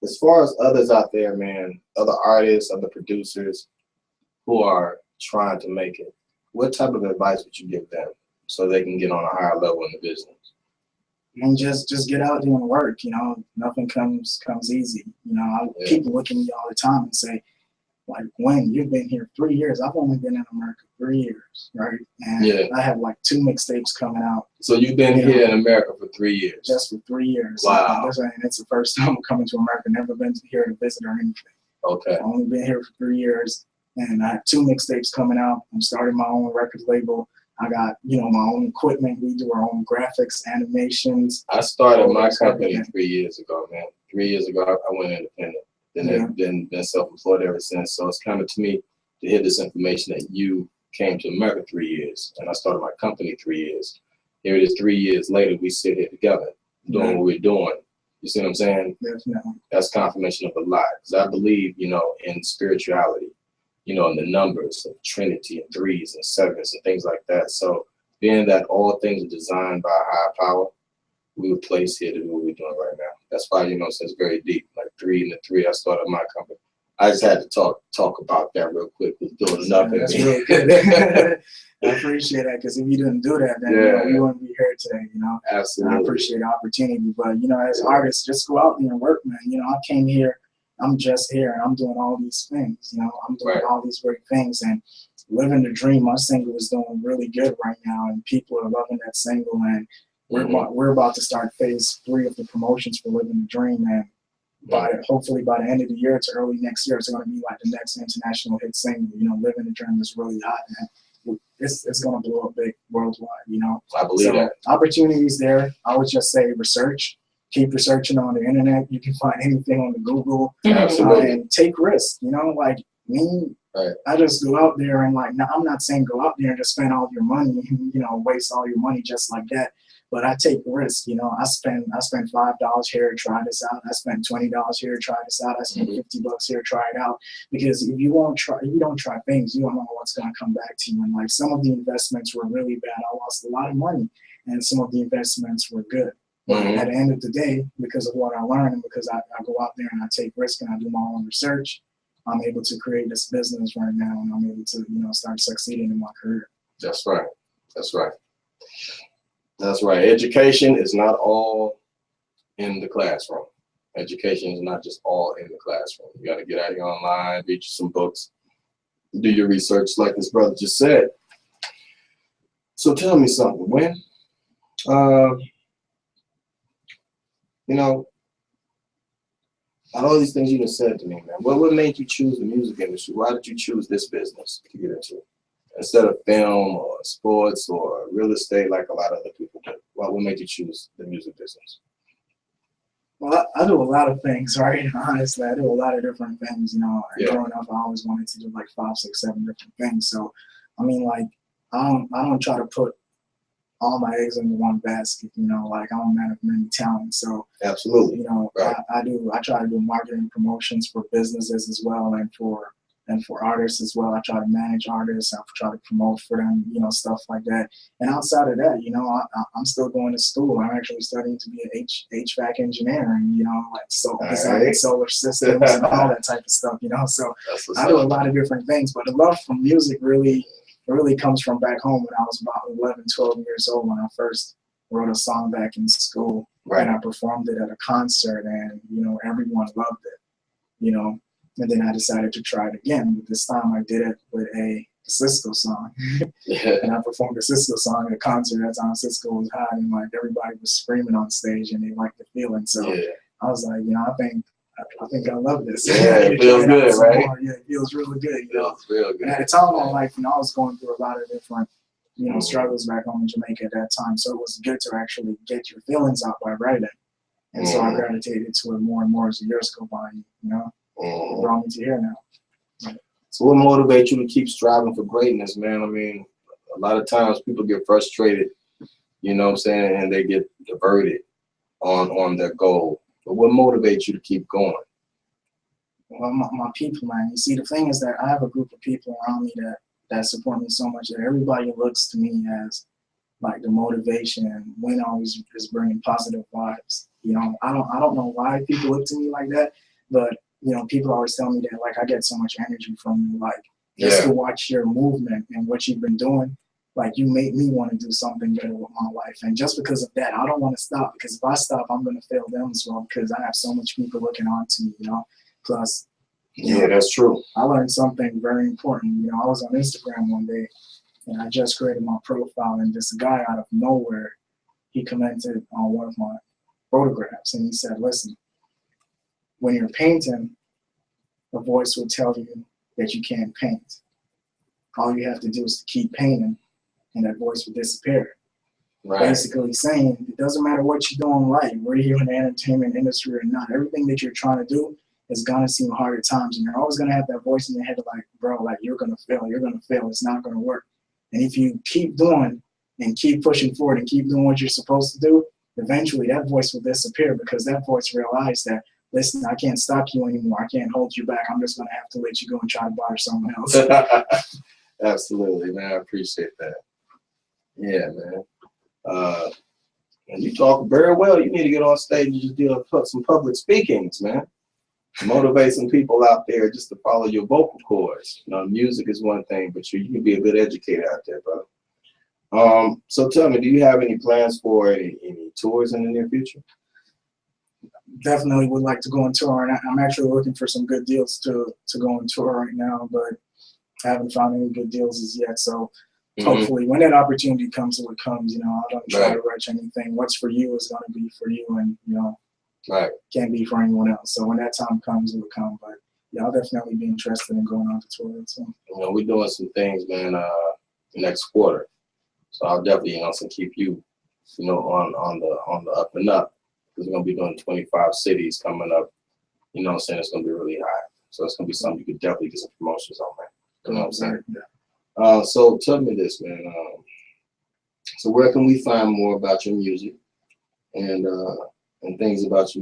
as far as others out there, man, other artists, other producers who are trying to make it, what type of advice would you give them so they can get on a higher level in the business? And just get out doing work, you know. Nothing comes easy. You know, people look at me all the time and say, like, when you've been here 3 years, I've only been in America 3 years, right? And I have like 2 mixtapes coming out. So you've been here in America for 3 years? Just for 3 years. Wow. And it's the first time I'm coming to America. Never been here to visit or anything. Okay. I've only been here for 3 years, and I have 2 mixtapes coming out. I'm starting my own record label. I got, you know, my own equipment. We do our own graphics, animations. I started my company 3 years ago, man. 3 years ago, I went independent. Then I've been self-employed ever since. So it's coming to me to hear this information that you came to America 3 years, and I started my company 3 years. Here it is 3 years later, we sit here together doing what we're doing. You see what I'm saying? Definitely. That's confirmation of a lot. Because I believe, you know, in spirituality, you know, in the numbers of Trinity and threes and sevens and things like that. So being that all things are designed by a higher power, we were placed here to do what we're doing right now. That's why, you know, so it's very deep. Like 3 and the 3, I started my company. I just had to talk about that real quick. It's doing nothing. That's really good. I appreciate that, because if you didn't do that, then you know, we wouldn't be here today, you know. Absolutely. And I appreciate the opportunity. But, you know, as artists, just go out there and work, man. You know, I came here, I'm just here, and I'm doing all these things. You know, I'm doing all these great things and living the dream. My single is doing really good right now, and people are loving that single. And we're about to start phase 3 of the promotions for Living the Dream, and hopefully by the end of the year to early next year, it's going to be like the next international hit single. You know, Living the Dream is really hot, and it's going to blow up big worldwide. You know, I believe that. Opportunities there. I would just say research. Keep researching on the internet. You can find anything on the Google. Absolutely. And take risks. You know, like me. I just go out there and like, now I'm not saying go out there and just spend all your money, you know, waste all your money just like that. but I take risks. You know, I spend $5 here to try this out. I spend $20 here to try this out. I spend $50 here to try it out. Because if you don't try things, you don't know what's going to come back to you. And like some of the investments were really bad. I lost a lot of money, and some of the investments were good. But at the end of the day, because of what I learned and because I go out there and I take risks and I do my own research, I'm able to create this business right now, and I'm able to, you know, start succeeding in my career. That's right. That's right. That's right. Education is not all in the classroom. Education is not just all in the classroom. You got to get out here online, read some books, do your research like this brother just said. So tell me something. When, you know, all these things you just said to me, man, what made you choose the music industry? Why did you choose this business to get into instead of film or sports or real estate like a lot of other people do? What made you choose the music business? Well, I do a lot of things, right? Honestly, I do a lot of different things. You know, growing up, I always wanted to do like 5, 6, 7 different things. So, I mean, like, I don't try to put all my eggs into one basket. You know, like I'm a man of many talents. So, absolutely, you know, right. I try to do marketing promotions for businesses as well, and for artists as well. I try to manage artists. I try to promote for them, you know, stuff like that. And outside of that, you know, I'm still going to school. I'm actually studying to be an HVAC engineer, and, you know, like designing solar systems and all that type of stuff, you know. So I do a lot of different things. But the love for music really comes from back home when I was about 11, 12 years old, when I first wrote a song back in school. Right. And I performed it at a concert, and, you know, everyone loved it, you know. And then I decided to try it again. But this time I did it with a Cisco song. And I performed a Cisco song at a concert. That time Cisco was hot, and like everybody was screaming on stage, and they liked the feeling. So I was like, you know, I think I love this. Yeah, it feels good, right? Yeah, it feels really good. You know? It feels real good. And at the time of my life, you know, I was going through a lot of different, you know, struggles back home in Jamaica at that time. So it was good to actually get your feelings out by writing. And so I gravitated to it more and more as the years go by, you know. Brought me to here now. So what motivates you to keep striving for greatness, man? I mean, a lot of times people get frustrated, you know what I'm saying, and they get diverted on their goal. But what motivates you to keep going? Well, my people, man. You see, the thing is that I have a group of people around me that support me so much that everybody looks to me as like the motivation, and Win always is bringing positive vibes. You know, I don't know why people look to me like that, but you know, people always tell me that, like, I get so much energy from you, like, just to watch your movement and what you've been doing, like, you made me want to do something better with my life. And just because of that, I don't want to stop, because if I stop, I'm going to fail them as well, because I have so much people looking on to me, you know. Plus, you know, that's true. I learned something very important. You know, I was on Instagram one day, and I just created my profile, and this guy out of nowhere, he commented on one of my photographs, and he said, listen, when you're painting, a voice will tell you that you can't paint. All you have to do is to keep painting, and that voice will disappear. Right. Basically saying, it doesn't matter what you're doing in life, whether you're in the entertainment industry or not, everything that you're trying to do is gonna seem hard at times, and you're always gonna have that voice in your head like, bro, like, you're gonna fail, it's not gonna work. And if you keep doing and keep pushing forward and keep doing what you're supposed to do, eventually that voice will disappear, because that voice realized that, listen, I can't stop you anymore. I can't hold you back. I'm just going to have to let you go and try to bother someone else. Absolutely, man. I appreciate that. Yeah, man. And you talk very well. You need to get on stage and just do some public speakings, man. Motivate some people out there just to follow your vocal cords. You know, music is one thing, but you can be a good educator out there, brother. So tell me, do you have any plans for any tours in the near future? Definitely would like to go on tour, and I'm actually looking for some good deals to go on tour right now, but I haven't found any good deals as yet. So hopefully when that opportunity comes, it comes. You know, I don't try to rush anything. What's for you is going to be for you, and, you know, can't be for anyone else. So when that time comes, it will come. But yeah, I'll definitely be interested in going on the tour. So, you know, we're doing some things, man, next quarter. So I'll definitely, you know, keep you, you know, on the up and up. Because we're going to be doing 25 cities coming up. You know what I'm saying? It's going to be really high. So it's going to be something you could definitely get some promotions on, man. You know what I'm saying? So tell me this, man. So where can we find more about your music and things about you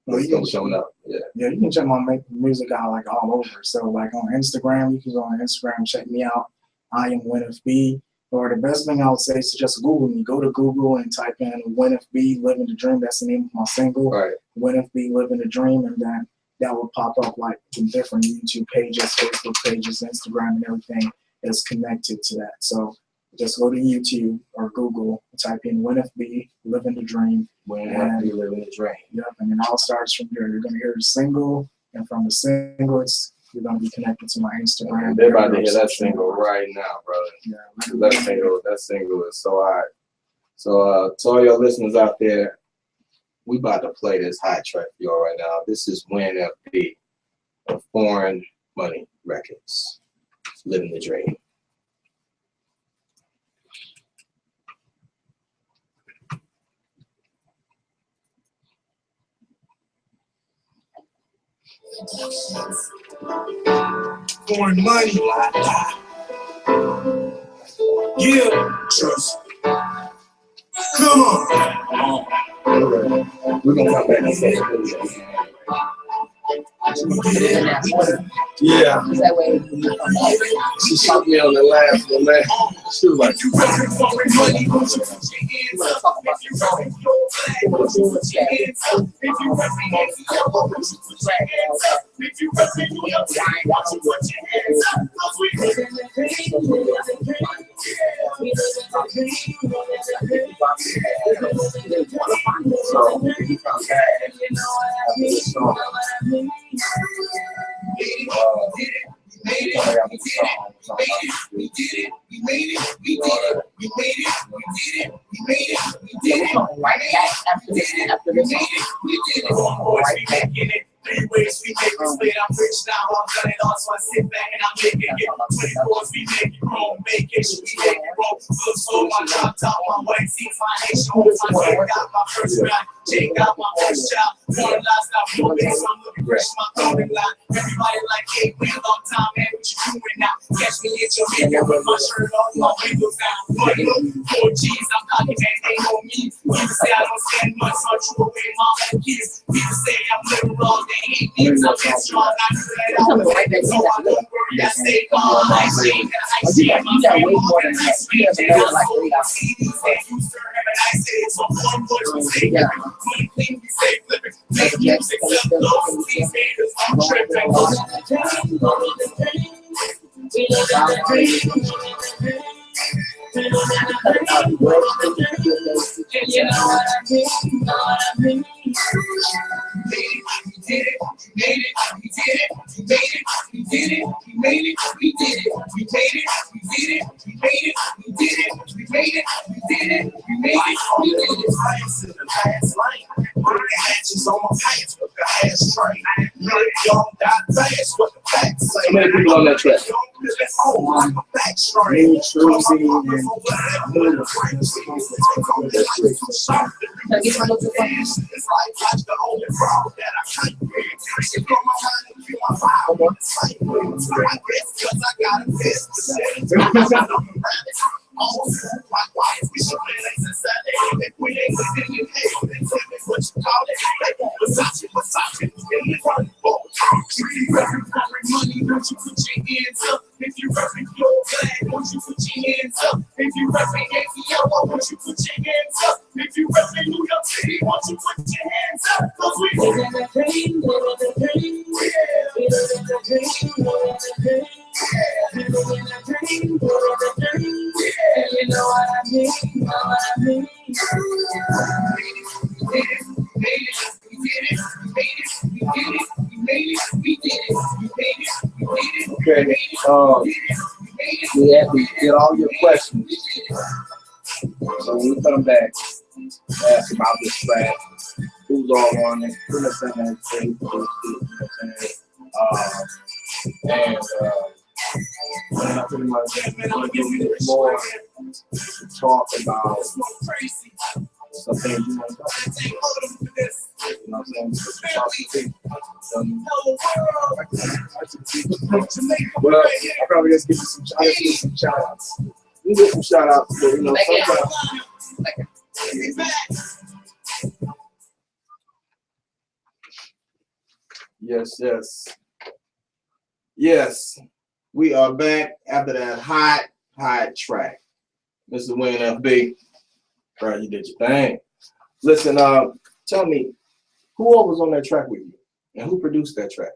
Well, you can showing up? Yeah. Yeah, you can check my music out like all over. So like on Instagram, you can go on Instagram, check me out. I am WinFB. Or the best thing I would say is to just Google me. Go to Google and type in WinFB, Living the Dream. That's the name of my single. Right. WinFB, Living the Dream, and then that will pop up like in different YouTube pages, Facebook pages, Instagram, and everything is connected to that. So just go to YouTube or Google, type in WinFB, Living the Dream. WinFB, Living the Dream. Yep, and it all starts from there. You're going to hear the single, and from the single, you're going to be connected to my Instagram. They're about to hear that single right now, brother. Yeah, That single is so hot. So to all your listeners out there, we about to play this hot track for y'all right now. This is WinFB of Foreign Money Records. Living the Dream. Foreign money. Yeah. Trust. Come on. We're gonna come back and say yeah. That way, She shot me on the last one, man. She was like, You repping foreign money, don't you put your hands up. If you repping your flag, don't you put your hands up. If you repping ATL, don't you put your hands up. If you repping New York City, don't you put your hands up. Cause we live in the dream, we live in the dream. We live in the dream, we live in the dream. so you come back and this song. Three ways we make this late, I'm rich now, I'm done it all, so I sit back and I'm making it. 24s, we make it grow, make it, we make it roll. Good slow, my drop top, my white seats, my nation, my kid got my first round, Jake got my first child. One last now, real big, so I'm looking fresh, my clothing line. Everybody like, hey, wait a long time, man, what you doing now? Catch me at your video with my shirt off, my windows down. But look, 4 G's, I'm cocky, man, they know me. People say I don't stand much, so I threw away my own kids. People say I'm living wrong, they hate me, so I'm strong. I do that all the way, so I don't worry, I stay calm. I see, my got way more than that. You have never like CDs that you serve and I say it's on one voice, we say clean, clean, we say flipping. Make music, sell those, these haters, I'm tripping. So many people on that track. Me, Truzy, If you repping your flag, won't you put your hands up? If you repping ATL, won't you put your hands up? If you repping New York City, won't you put your hands up? Cause we live in the dream, live in the dream, yeah. We live in the dream, live in the dream, yeah. We live in the dream, live in the dream, yeah. And you know what I mean, know what I mean. Okay, we get all your questions. So when we come back, ask about this track, who's all on it, put us in that tape, and pretty much more to talk about some things you want to talk about. You know what I'm saying? Talk to people. Well, I probably just give you some shout outs. We get some shout outs, but you know, sometimes. Yes. We are back after that hot track. Mr. Wayne FB. Bro, you did your thing. Listen, tell me, who all was on that track with you? And who produced that track?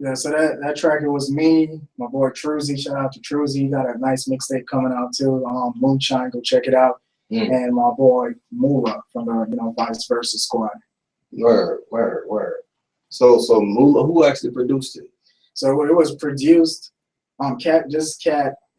Yeah, so that track, it was me, my boy Truzy. Shout out to Truzy. He got a nice mixtape coming out too. Moonshine, go check it out. And my boy Mula from the Vice Versa squad. Word. So Mula, who actually produced it? So it was produced. Cat,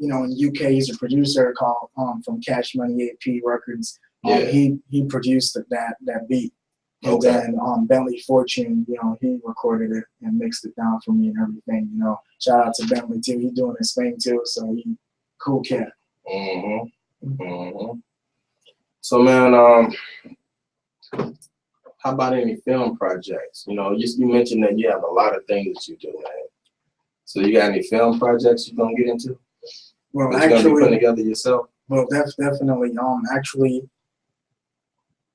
in UK, he's a producer called from Cash Money AP Records. He produced that beat. And then Bentley Fortune, he recorded it and mixed it down for me and everything. Shout out to Bentley too. He's doing his thing too, so he cool cat. So man, how about any film projects? You mentioned that you have a lot of things that you do, man. So you got any film projects you're gonna get into? Well, that you're gonna be putting together yourself? Well, definitely. Actually,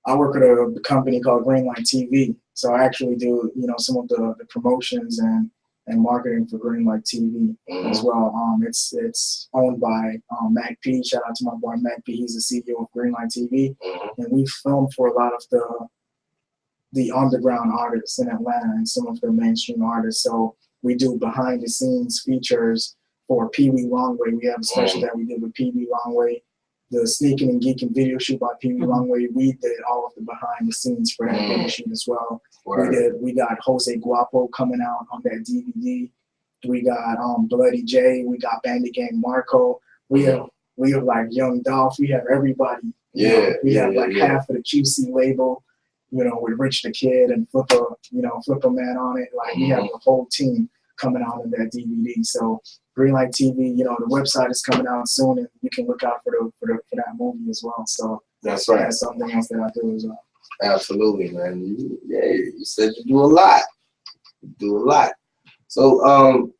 I work at a company called Greenlight TV. So I actually do, some of the promotions and marketing for Greenlight TV as well. It's owned by Mac P. Shout out to my boy Mac P. He's the CEO of Greenlight TV, and we film for a lot of the underground artists in Atlanta and some of the mainstream artists. So we do behind the scenes features for Pee Wee Longway. We have a special that we did with Pee Wee Longway. The Sneaking and Geeking video shoot by Pee Wee Longway, we did all of the behind the scenes for that video shoot as well. We got Jose Guapo coming out on that DVD. We got Bloody J. We got Bandit Gang Marco. We have like Young Dolph. We have everybody. We have half of the QC label, with Rich the Kid and Flipper Man on it. Like we have the whole team coming out in that DVD. So Greenlight TV, the website is coming out soon, and you can look out for that movie as well. So that's right. That's something else that I do as well. Absolutely, man. You said you do a lot. So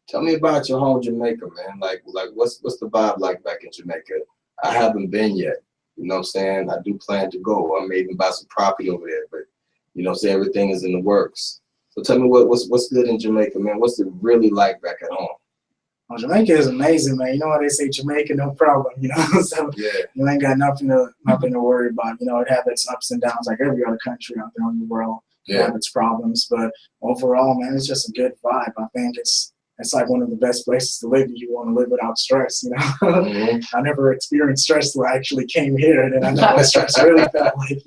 tell me about your home Jamaica, man. Like what's the vibe like back in Jamaica? I haven't been yet. You know what I'm saying? I do plan to go. I may even buy some property over there, but say everything is in the works. So tell me what's good in Jamaica, man. What's it really like back at home? Well, Jamaica is amazing, man. You know what they say, Jamaica, no problem. So you ain't got nothing to worry about. It has its ups and downs like every other country out there in the world. It has its problems, but overall, man, it's just a good vibe. I think it's like one of the best places to live if you want to live without stress. I never experienced stress till I actually came here, and then I know what stress really felt like.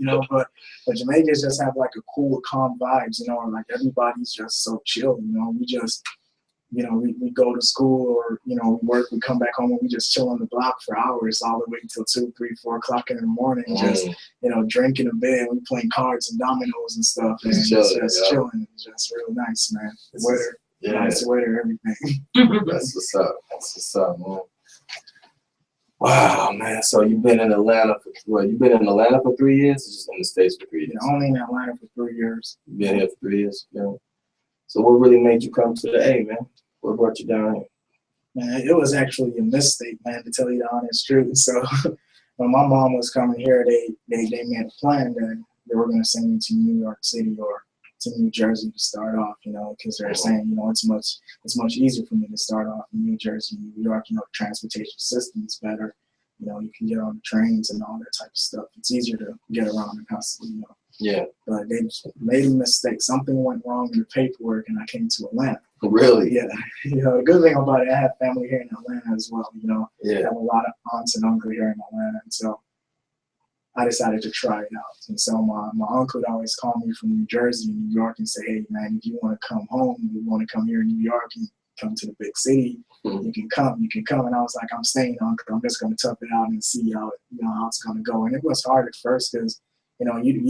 But Jamaica just have like a cool, calm vibes. Like everybody's just so chill. We just, we go to school or we work, we come back home, and we just chill on the block for hours all the way till 2, 3, 4 o'clock in the morning. Just drinking in bed, we playing cards and dominoes and stuff. And it's just chilling. It's just real nice, man. The weather. Nice weather, everything. That's what's up, man. Wow, man. So you've been in Atlanta for 3 years, or just in the States for 3 years? Only in Atlanta for 3 years. You've been here for 3 years, yeah. So what really made you come to the A, man? What brought you down here? Man, it was actually a mistake, man, to tell you the honest truth. So when my mom was coming here, they made a plan that they were going to send me to New York City or to New Jersey to start off, because they're saying, it's much easier for me to start off in New Jersey, New York, the transportation system is better. You can get on the trains and all that type of stuff. It's easier to get around and constantly, Yeah. But they made a mistake. Something went wrong in the paperwork, and I came to Atlanta. Really? Yeah. The good thing about it, I have family here in Atlanta as well. I have a lot of aunts and uncles here in Atlanta, and so I decided to try it out. And so my uncle would always call me from New Jersey and New York and say, hey, man, if you want to come home, you want to come here in New York and come to the big city, you can come. And I was like, I'm staying, uncle. I'm just going to tough it out and see how it's going to go. And it was hard at first because, you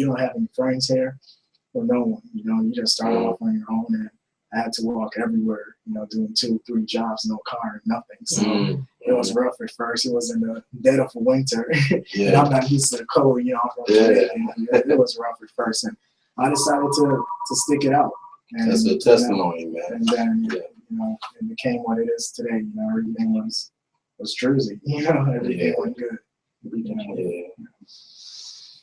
don't have any friends here or no one. You just start off on your own, and I had to walk everywhere, doing 2, 3 jobs, no car, nothing. So it was rough at first. It was in the dead of winter, and I'm not used to the cold, It was rough at first, and I decided to stick it out. And, that's a testimony, man. And then, it became what it is today. Everything was was Druzy. You know, everything went good. Yeah.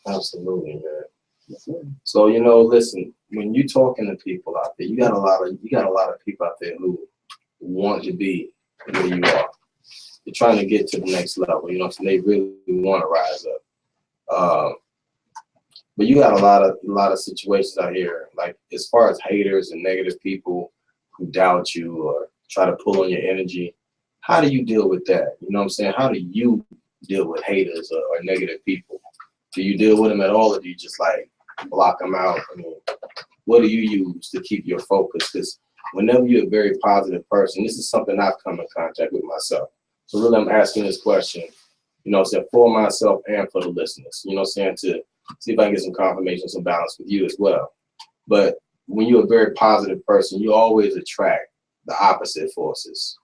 Absolutely, man. So, you know, listen, when you're talking to people out there, you got a lot of people out there who want to be where you are. They're trying to get to the next level, you know, so they really want to rise up. But you got a lot of situations out here, like as far as haters and negative people who doubt you or try to pull on your energy. How do you deal with that? You know what I'm saying? How do you deal with haters or negative people? Do you deal with them at all, or do you just like block them out? I mean, what do you use to keep your focus? Because whenever you're a very positive person, this is something I've come in contact with myself. So really, I'm asking this question, you know what I'm saying, for myself and for the listeners, you know what I'm saying, to see if I can get some confirmation, some balance with you as well. But when you're a very positive person, you always attract the opposite forces.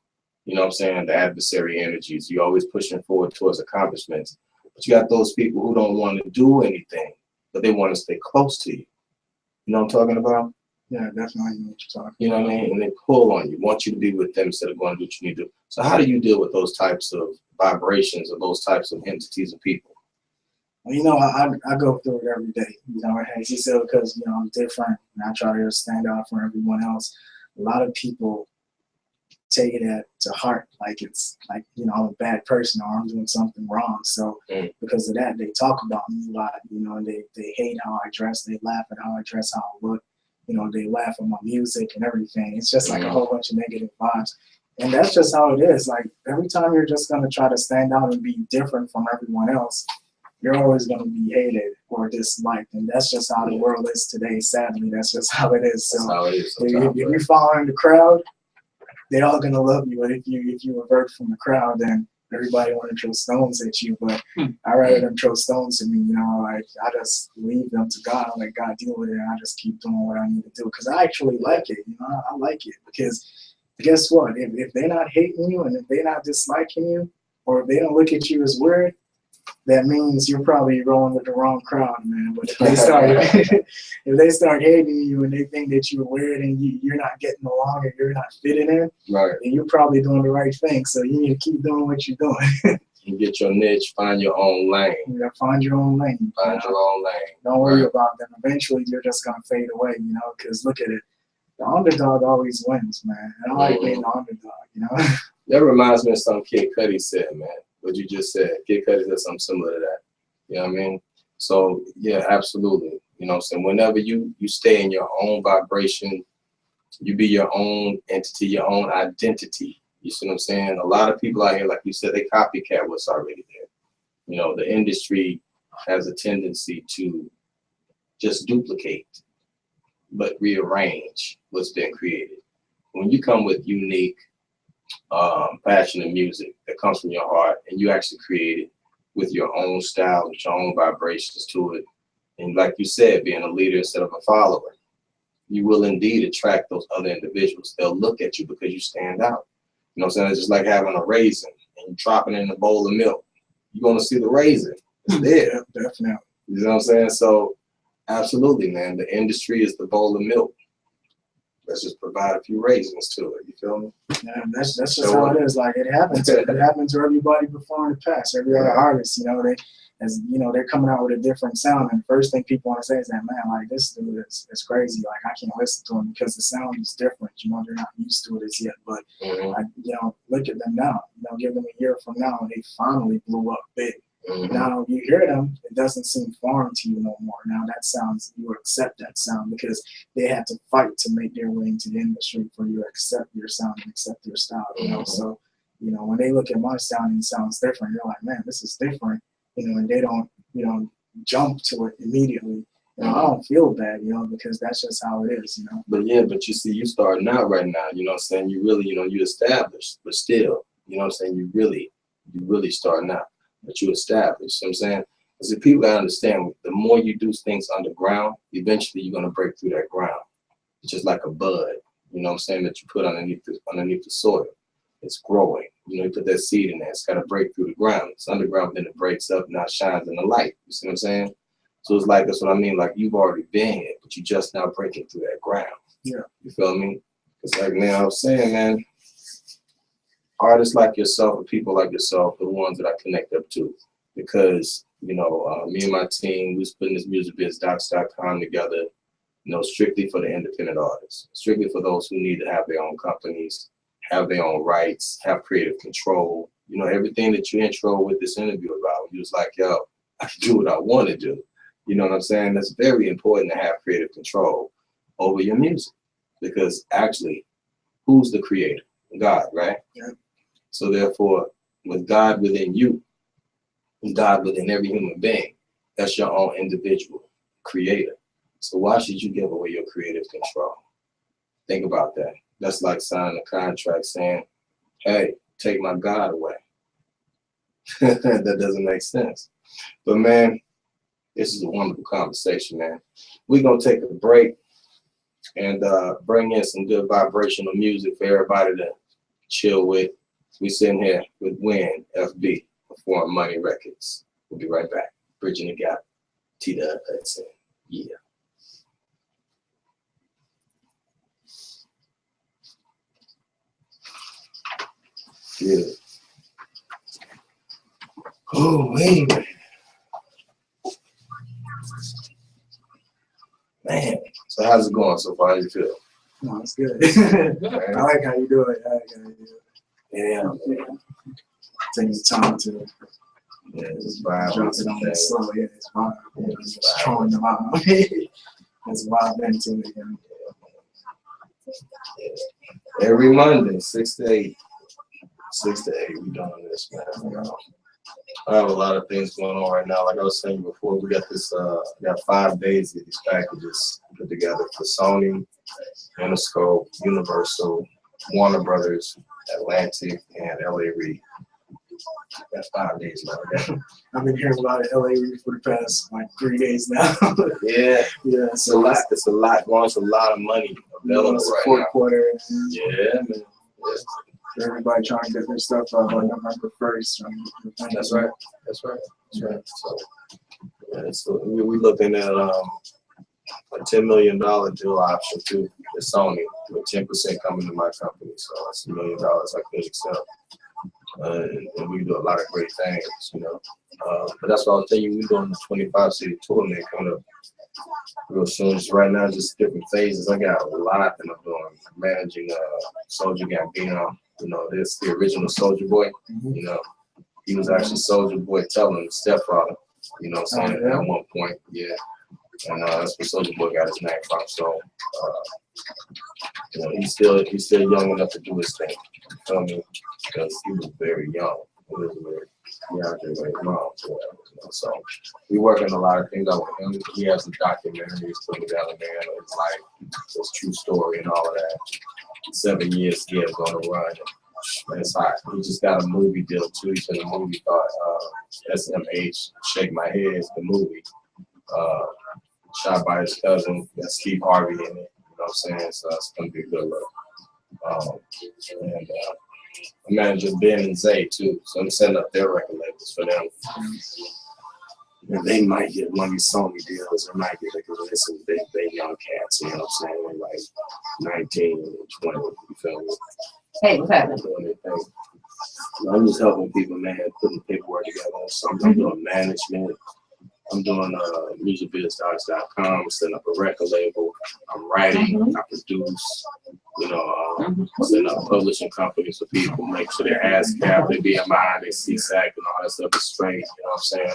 You know what I'm saying? The adversary energies. You're always pushing forward towards accomplishments. But you got those people who don't want to do anything, but they want to stay close to you. You know what I'm talking about? Yeah, definitely know what you're talking about. You know what I mean? And they pull on you, want you to be with them instead of going to do what you need to do. So how do you deal with those types of vibrations or those types of entities and people? Well, you know, I go through it every day. You know, as you said, because, you know, I'm different and I try to stand out from everyone else. A lot of people take it to heart, like it's like, you know, I'm a bad person or I'm doing something wrong. So because of that, they talk about me a lot, you know, and they hate how I dress, they laugh at how I dress, how I look, you know, they laugh at my music and everything. It's just like a whole bunch of negative vibes. And that's just how it is. Like every time you're just gonna try to stand out and be different from everyone else, you're always gonna be hated or disliked. And that's just how the world is today, sadly. That's just how it is. So if you follow in the crowd, they're all gonna love you. But if you revert from the crowd, then everybody want to throw stones at you. But I rather them throw stones at me. You know, like I just leave them to God. I let God deal with it, and I just keep doing what I need to do because I actually like it. You know, I like it because guess what? If they're not hating you and if they're not disliking you, or if they don't look at you as weird, that means you're probably rolling with the wrong crowd, man. But if they start hating you and they think that you're weird and you're not getting along or you're not fitting in, right, then you're probably doing the right thing. So you need to keep doing what you're doing. You get your niche, find your own lane. You gotta find your own lane. Find your own lane. Don't worry about them. Eventually, you're just gonna fade away, you know. Because look at it, the underdog always wins, man. And I like being the underdog, you know. That reminds me of something Kid Cudi said, man. What you just said. Kid Cudi said something similar to that. You know what I mean? So yeah, absolutely. You know what I'm saying? Whenever you stay in your own vibration, you be your own entity, your own identity. You see what I'm saying? A lot of people out here, like you said, they copycat what's already there. You know, the industry has a tendency to just duplicate, but rearrange what's been created. When you come with unique passion and music that comes from your heart, and you actually create it with your own style, with your own vibrations to it, and like you said, being a leader instead of a follower, you will indeed attract those other individuals. They'll look at you because you stand out. You know what I'm saying? It's just like having a raisin and you drop it in a bowl of milk. You're going to see the raisin. It's there. Definitely. You know what I'm saying? So, absolutely, man. The industry is the bowl of milk. Let's just provide a few raisins to it. You feel me? Yeah, that's just how it is. Like it happens. It happens to everybody before in the past. Every other artist, you know, they're coming out with a different sound, and the first thing people want to say is that, man, like this dude is crazy. Like I can't listen to him because the sound is different. You know, they're not used to it as yet. But like, you know, look at them now. You know, give them a year from now, and they finally blew up big. Now you hear them, it doesn't seem foreign to you no more. Now that sounds, you accept that sound because they had to fight to make their way into the industry for you to accept your sound and accept your style. You know, so you know when they look at my sound and it sounds different, you're like, man, this is different. You know, and they don't, you know, jump to it immediately. You know, I don't feel bad, you know, because that's just how it is, you know. But yeah, but you see, you starting out right now. You know what I'm saying? You really, you know, you established, but still, you know what I'm saying? You really starting out. That you establish, you know what I'm saying? Because if people gotta understand, the more you do things underground, eventually you're gonna break through that ground. It's just like a bud, you know what I'm saying, that you put underneath the soil. It's growing. You know, you put that seed in there, it's gotta break through the ground. It's underground, then it breaks up, now it shines in the light. You see what I'm saying? So it's like, that's what I mean, like you've already been here, but you just now breaking through that ground. Yeah. You feel me? It's like, man, I was saying, man, artists like yourself and people like yourself are the ones that I connect up to, because me and my team, we was putting this musicbizdocs.com together, strictly for the independent artists, strictly for those who need to have their own companies, have their own rights, have creative control. Everything that you intro with this interview about, you was like, yo, I can do what I want to do. You know what I'm saying? That's very important to have creative control over your music, because actually, who's the creator? God, right? Yeah. So therefore, with God within you, God within every human being, that's your own individual creator. So why should you give away your creative control? Think about that. That's like signing a contract saying, hey, take my God away. That doesn't make sense. But man, this is a wonderful conversation, man. We're going to take a break and bring in some good vibrational music for everybody to chill with. We sitting here with Win FB, Perform Money Records. We'll be right back. Bridging the Gap, T-Dub Hudson. Yeah. Good. Oh, wait. Man, so how's it going so far? How you feel? No, it's good. I like how you do it. Yeah. Take your time to It's vibe. drop it on the slow. Yeah, it's vibe. Just throwing the vibe. It's vibe into it. Every Monday, 6 to 8. 6 to 8, we doing this, man. I have a lot of things going on right now. Like I was saying before, we got this, we got 5 days of these packages put together for Sony, Interscope, Universal, Warner Brothers, Atlantic, and LA Reid. Got 5 days left. I've been hearing about LA Reid for the past like 3 days now. Yeah, Yeah, it's a lot. It's a lot going. It's a lot of money available it's the right fourth now. quarter. Yeah, man. Yeah. Everybody trying to get their stuff out by November 1st. That's right. That's right. That's right. So, yeah, so we looking at a $10 million deal option too with Sony, with 10% coming to my company. So that's $1 million I could accept. And we do a lot of great things, But that's what I'll tell you. We're doing the 25 city tour, man, coming up real soon. Just right now, just different phases. I got a lot that I'm doing. Managing Soldier Gambino. This the original Soldier Boy. He was actually Soldier Boy telling stepfather. Saying at one point, yeah. And that's where Soldier Boy got his name from. So, he's still young enough to do his thing. You feel me? Because he was very young. He was with his mom. So we working a lot of things out with him. He has some documentaries put together, man. It's like his true story and all of that. 7 years he is going to run. Man, it's hot. He just got a movie deal too. He's in a movie called SMH, Shake My Head, the movie. Shot by his cousin. Got Steve Harvey in it. You know what I'm saying? So it's gonna be a good look. And I'm managing Ben and Zay too. So I'm setting up their record labels for them. And they might get one of these Sony deals, or might get some big young cats, you know what I'm saying? Like 19 and 20, you feel me? Hey, what's happening? I'm just helping people, man, putting paperwork together on something. I'm doing management. I'm doing musicbizdocs.com, setting up a record label. I'm writing, I produce, setting up publishing companies for people, make sure their ASCAP, their BMI, their CSAC, and all that stuff is straight. You know what I'm saying?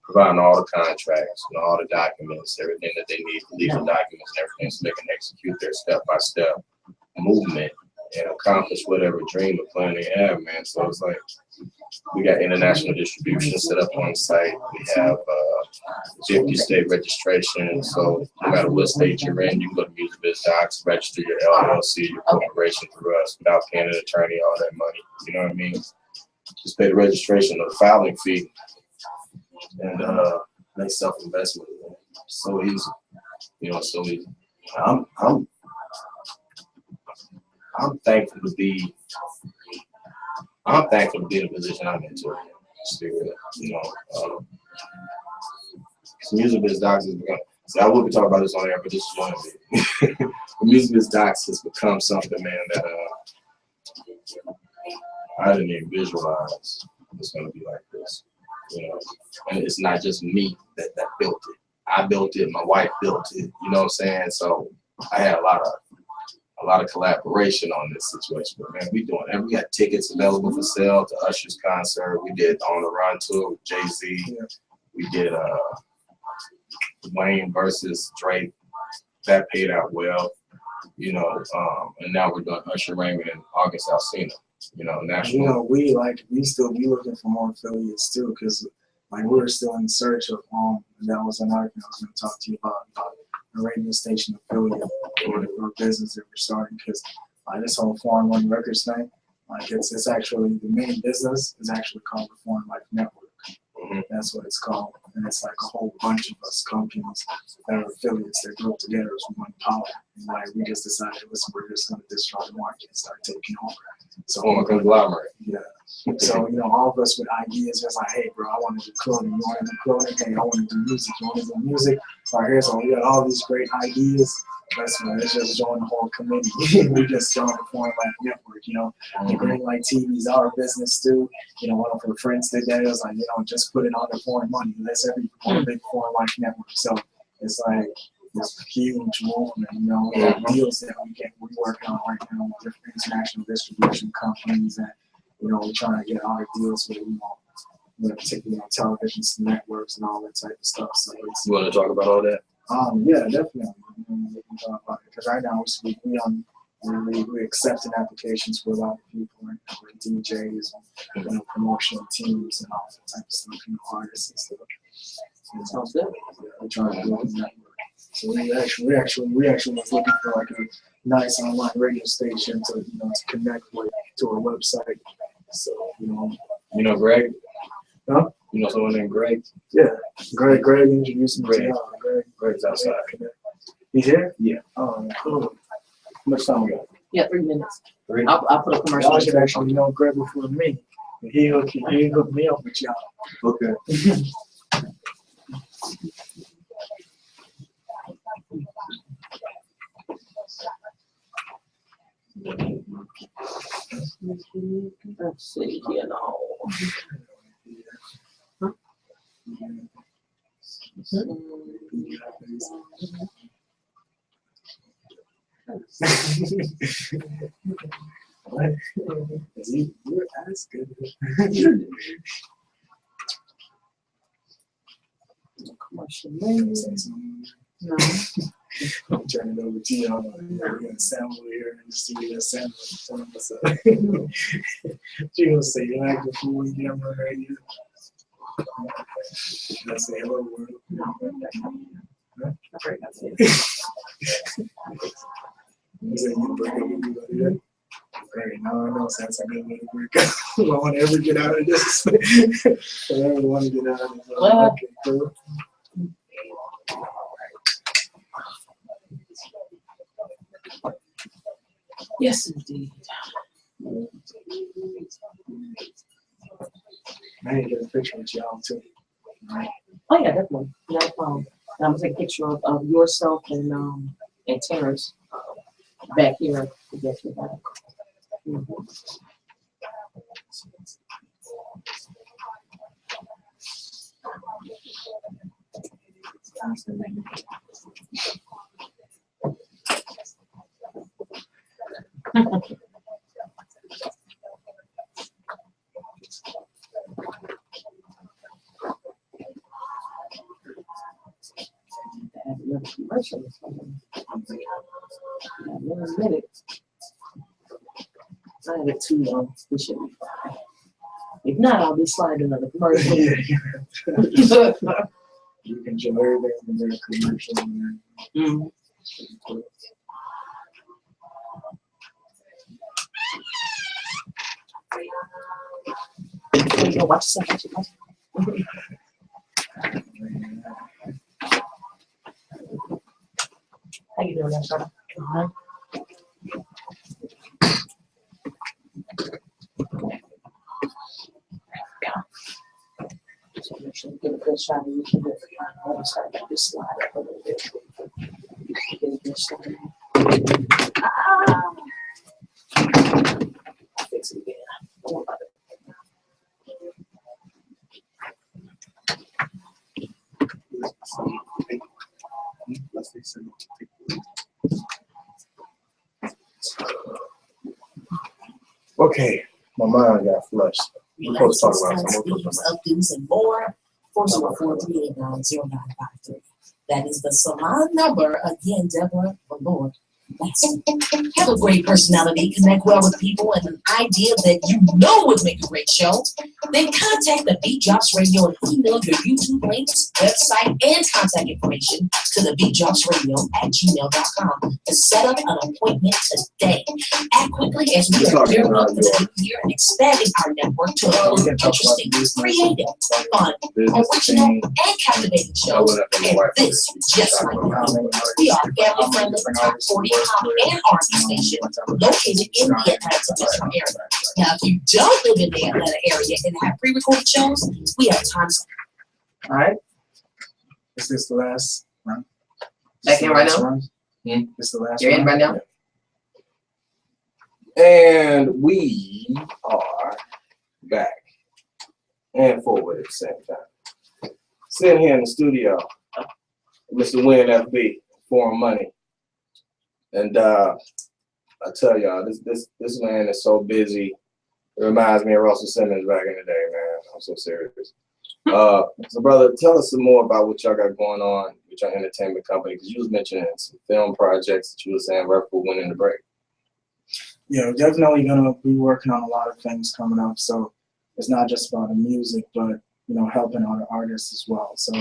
Providing all the contracts, all the documents, everything that they need, legal documents, and everything, so they can execute their step-by-step movement and accomplish whatever dream or plan they have, man. So it's like we got international distribution set up on site. We have 50 state registration. So no matter what state you're in, you can go to Music Biz Docs, register your LLC, your corporation through us without paying an attorney, all that money. You know what I mean? Just pay the registration or the filing fee, and make self-investment. So easy. So easy. I'm thankful to be in the position I'm in today. Music Biz Docs has become. See, I will be talking about this on air, but this is one of it. The Music Biz Docs has become something, man, that I didn't even visualize it's gonna be like this, you know. And it's not just me that built it. I built it. My wife built it. You know what I'm saying? So I had a lot of collaboration on this situation. But man, we doing it. We got tickets available for sale to Usher's concert. We did On the Run tour with Jay-Z. Yeah. We did Wayne versus Drake. That paid out well, you know. And now we're doing Usher Raymond and August Alsina. You know, national. You know, we still be looking for more affiliates too, because like we're still in search of and that was another thing I was going to talk to you about a radio station affiliate for business that we're starting, because this whole Foreign One Records thing, like it's actually the main business is actually called the Foreign Life Network. That's what it's called, and it's like a whole bunch of us companies that are affiliates that group together as one power. And like we just decided, listen, we're just going to destroy the market and start taking over. So a conglomerate. Yeah. So, you know, all of us with ideas, just like, hey, bro, I want to do clothing. You want to do clothing? Hey, I want to do music. You want to do music? All right, here's all. We got all these great ideas. Let's just join the whole committee. We just joined the Foreign Life Network, you know. The Green Light TV is our business too. You know, one of our friends did that. It was like, you know, just put it on the foreign money. That's one big Foreign Life Network. So it's like this huge movement, you know. We have deals that we're working on right now with different international distribution companies, and you know, we're trying to get our deals with, you know, particularly on television networks and all that type of stuff. So it's, You want to talk about all that? yeah, definitely. We can talk about it because right now we're accepting applications for a lot of people, like DJs and you know, promotional teams and all that type of stuff, you know, artists and stuff. Sounds good. We're trying to build a network. So we actually was looking for like a nice online radio station to, you know, to connect with to our website. So, you know, Greg? Huh? You know someone named Greg? Yeah, Greg introduced me to y'all. Greg's outside. He's here? Yeah. Oh, cool. How much time we got? Yeah, 3 minutes. 3? I'll put a commercial. Y'all should actually know Greg before me. He hooked me up with y'all. Okay. Let's see, you know. What? You're as good. Commercial name. No. I'm turning it over to y'all. We're gonna sample here and just see that sample. Tell them what's up. She gonna say you like before we get on the radio. Let's say hello world. Huh? That's it. You said you break up with me like that? Great, now I know that's a good way to break up. I want to ever get out of this. I never want to get out of this. Well, Okay, cool. yes, indeed. I need to get a picture with y'all too. Right. Oh yeah, definitely. Not a problem. And I'm gonna take a picture of yourself and Terrence back here to get you back. Another commercial or something. In a minute. I have it too long. We should be fine. If not, I'll be sliding another commercial. You can enjoy everything from their commercial. Mm-hmm. There you go, watch yourself. How you doing, Shana? So make sure you get a good shot of each of it. I'm going to start to just slide up a little bit. Get a good shot. I'll fix it again. Don't worry about Okay, my mind got flushed. We're supposed to talk about something. Updos and more. 404-389-0953. That is the salon number. Again, Deborah, the Lord. Have a great personality, connect well with people, and an idea that you know would make a great show? Then contact the Beat Drops Radio and email your YouTube links, website, and contact information to TheBeatDropsRadio@gmail.com to set up an appointment today. Act quickly as we are gearing up for the new year and expanding our network to include interesting, creative, fun, original, and captivating shows. And this just might be it. We are family-friendly, top 40 pop and R&B station located in the Atlanta metro area. Now, if you don't live in the Atlanta area and have pre-recorded shows, we have times. All right. Is this the last run? Back in right now? This the last You're in run? right now? And we are back and forward at the same time. Sitting here in the studio, Mr. Win FB, Foreign Money. And I tell y'all, this man is so busy. It reminds me of Russell Simmons back in the day, man. I'm so serious. So, brother, tell us some more about what y'all got going on with your entertainment company, because you was mentioning some film projects that you were saying right before winning the break. Yeah, definitely gonna be working on a lot of things coming up. So it's not just about the music, but helping other artists as well. So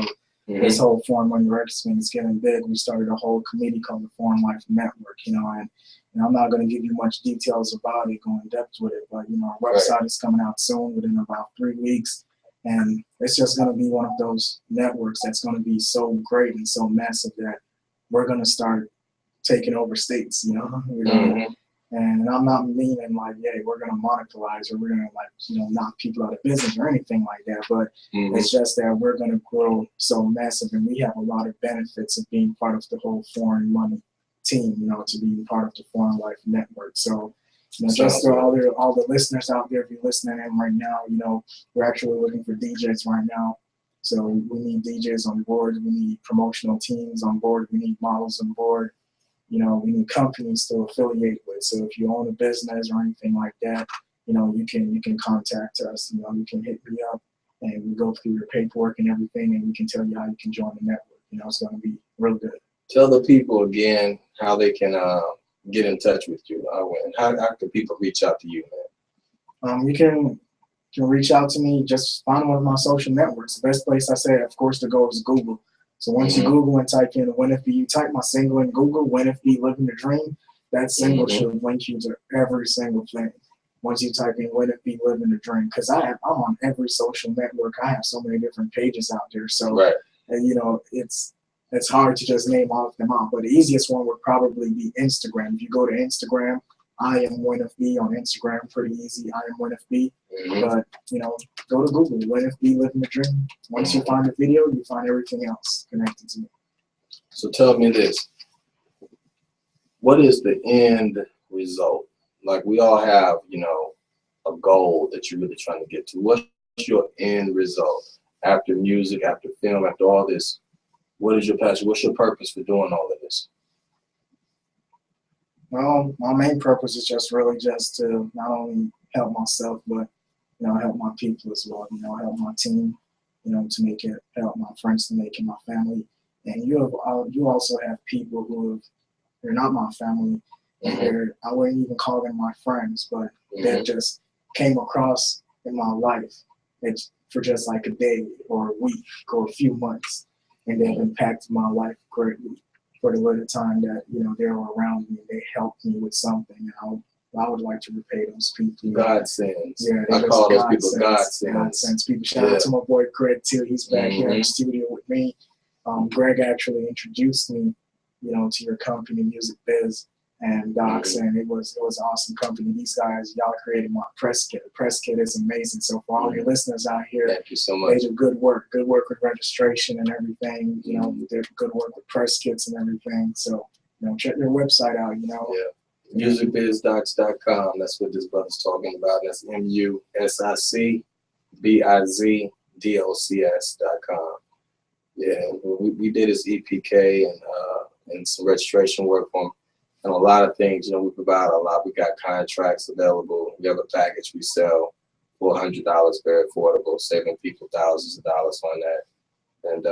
this whole Foreign Money Records thing is getting big. We started a whole committee called the Foreign Life Network, and I'm not going to give you much details about it, go in depth with it, but our website is coming out soon, within about 3 weeks, and it's just going to be one of those networks that's going to be so great and so massive that we're going to start taking over states, And I'm not meaning like, yeah, we're going to monopolize or we're going to knock people out of business or anything like that. But it's just that we're going to grow so massive, and we have a lot of benefits of being part of the whole Foreign Money team, to be part of the Foreign Life Network. So, just for all the listeners out there, if you're listening in right now, we're actually looking for DJs right now. So we need DJs on board. We need promotional teams on board. We need models on board. We need companies to affiliate with. So if you own a business or anything like that, you can contact us. You can hit me up, and we go through your paperwork and everything, and we can tell you how you can join the network. It's going to be real good. Tell the people again how they can get in touch with you. How can people reach out to you, man? You can reach out to me. Just find one of my social networks. The best place I say, of course, to go is Google. So once you Google and type in WinFB, you type my single in Google, WinFB Living the Dream, that single should link you to every single thing. Once you type in WinFB Living the Dream, because I'm on every social network. I have so many different pages out there. So, it's hard to just name all of them out. But the easiest one would probably be Instagram. If you go to Instagram, I am WinFB on Instagram, pretty easy. I am WinFB. But, go to Google, WinFB Living the Dream. Once you find the video, you find everything else connected to me. So tell me this. What is the end result? Like, we all have, a goal that you're really trying to get to. What's your end result? After music, after film, after all this, what is your passion? What's your purpose for doing all of this? Well, my main purpose is just really just to not only help myself, but help my people as well. Help my team, to make it, help my friends to make it, my family. And you also have people who they're not my family, and I wouldn't even call them my friends, but they just came across in my life for just like a day or a week or a few months, and they've impacted my life greatly. For the little time that they were around me, they helped me with something, and I would like to repay those people. God sends. Yeah, I call those people God sends. God sends people. Shout out to my boy Greg too. He's back here in the studio with me. Greg actually introduced me, to your company, Music Biz, and Docs, and it was awesome company. These guys, y'all created my press kit. The press kit is amazing. So for all your listeners out here, thank you so much. They do good work with registration and everything. They do good work with press kits and everything. So check their website out. MusicBizDocs.com. That's what this brother's talking about. That's MusicBizDocs.com. Yeah, we did his EPK, and and some registration work for them. And a lot of things, you know, we provide a lot. We got contracts available. We have a package we sell for $100, very affordable, saving people thousands of dollars on that. And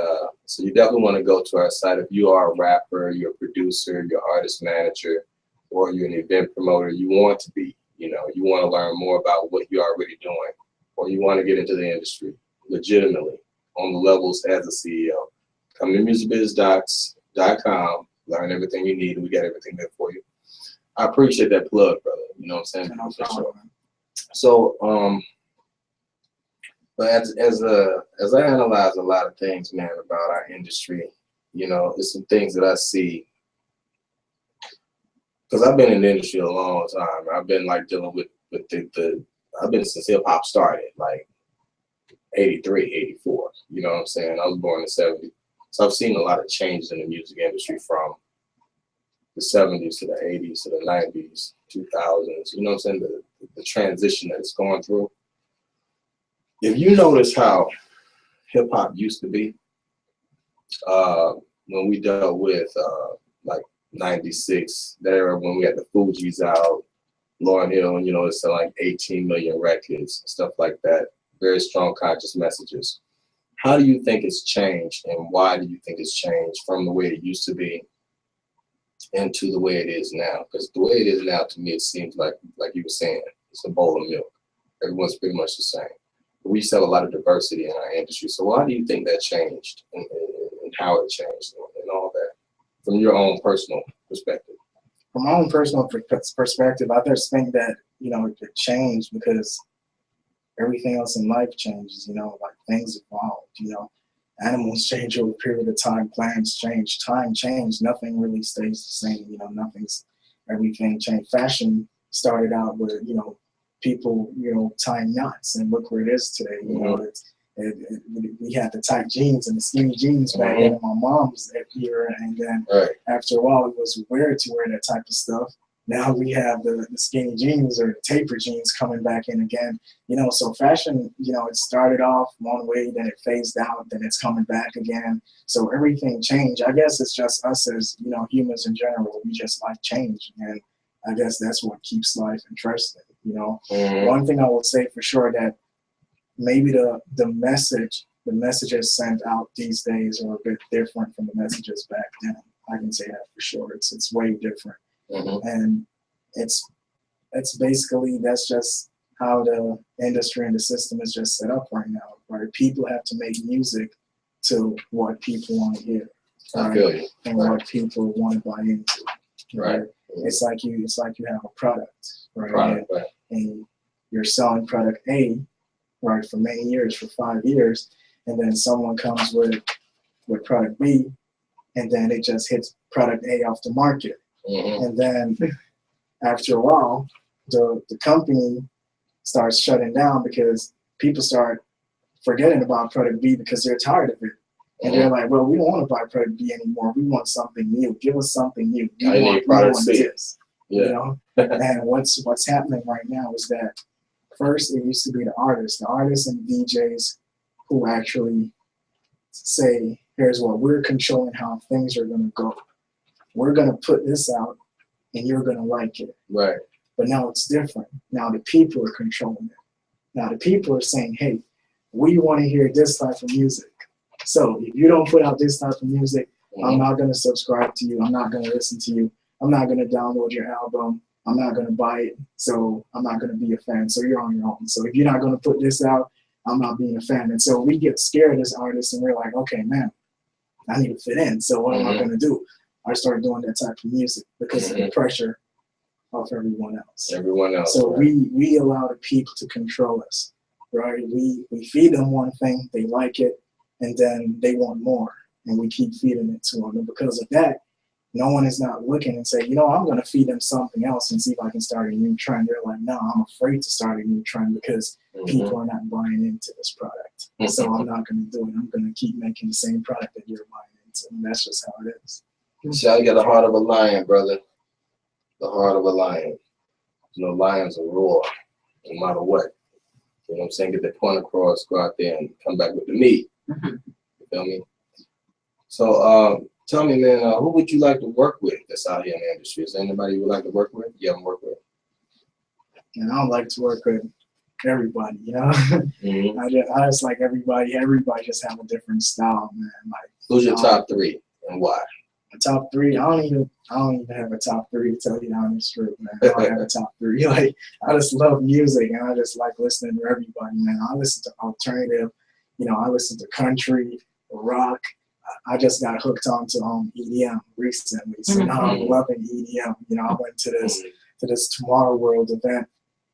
so you definitely want to go to our site. If you are a rapper, you're a producer, you're an artist manager, or you're an event promoter, you want to be, you know, you want to learn more about what you're already doing, or you want to get into the industry legitimately on the levels as a CEO. Come to musicbiz.com, learn everything you need, and we got everything there for you. I appreciate that plug, brother. You know what I'm saying? No problem. So, but as I analyze a lot of things, man, about our industry, you know, there's some things that I see, because I've been in the industry a long time. I've been like dealing with I've been since hip hop started, like 83, 84. You know what I'm saying? I was born in the 70s. So I've seen a lot of changes in the music industry from the 70s to the 80s to the 90s, 2000s. You know what I'm saying? The transition that it's going through. If you notice how hip hop used to be, when we dealt with like 96, there when we had the Fugees out, Lauryn Hill, you know, it's like 18 million records, stuff like that. Very strong conscious messages. How do you think it's changed, and why do you think it's changed from the way it used to be into the way it is now? Because the way it is now, to me, it seems like you were saying, it's a bowl of milk. Everyone's pretty much the same. But we sell a lot of diversity in our industry. So why do you think that changed, and how it changed, and all that, from your own personal perspective? From my own personal perspective, I just think that, you know, it changed because everything else in life changes, you know, like things evolved, you know, animals change over a period of time, plants change, time changed, nothing really stays the same, you know, everything changed. Fashion started out with, you know, people, you know, tying knots, and look where it is today, you know, we had the tight jeans and the skinny jeans back then in my mom's era, and then after a while it was weird to wear that type of stuff. Now we have the skinny jeans or the taper jeans coming back in again. You know, so fashion, you know, it started off one way, then it phased out, then it's coming back again. So everything changed. I guess it's just us as, you know, humans in general. We just like change. And I guess that's what keeps life interesting, you know. One thing I will say for sure that maybe the messages sent out these days are a bit different from the messages back then. I can say that for sure. It's way different. And it's basically, that's just how the industry and the system is just set up right now, right? People have to make music to what people want to hear, right? And what people want to buy into, right? It's like you have a product, right? And you're selling product A, right, for many years, for 5 years, and then someone comes with product B, and then it just hits product A off the market. And then after a while, the company starts shutting down because people start forgetting about product B because they're tired of it. And they're like, well, we don't want to buy product B anymore. We want something new. Give us something new. We want this. You know? And what's happening right now is that first it used to be the artists and DJs who actually say, here's what we're controlling how things are going to go. We're going to put this out and you're going to like it. Right. But now it's different. Now the people are controlling it. Now the people are saying, hey, we want to hear this type of music. So if you don't put out this type of music, I'm not going to subscribe to you. I'm not going to listen to you. I'm not going to download your album. I'm not going to buy it. So I'm not going to be a fan. So you're on your own. So if you're not going to put this out, I'm not being a fan. And so we get scared as artists and we're like, okay, man, I need to fit in. So what am I going to do? I started doing that type of music because of the pressure of everyone else. So we allow the people to control us, right? We feed them one thing, they like it, and then they want more, and we keep feeding it to them. And because of that, no one is not looking and say, you know, I'm going to feed them something else and see if I can start a new trend. They're like, no, I'm afraid to start a new trend because people are not buying into this product. So I'm not going to do it. I'm going to keep making the same product that you're buying into, and that's just how it is. See, you got the heart of a lion, brother. The heart of a lion. You know, lions will roar no matter what. You know what I'm saying? Get that point across, go out there and come back with the meat. You feel me? So Tell me, man, who would you like to work with that's out here in the industry? Is there anybody you would like to work with? You haven't worked with? And I don't like to work with everybody, you know. Mm-hmm. I just like everybody. Everybody just have a different style, man. Like, Who's your top three and why? the top three, I don't even have a top three, to tell you the honest truth, man. I don't have a top three. Like, I just love music and I just like listening to everybody, man. I listen to alternative, you know, I listen to country, rock. I just got hooked onto EDM recently, so now I'm loving EDM. You know, I went to this Tomorrow World event,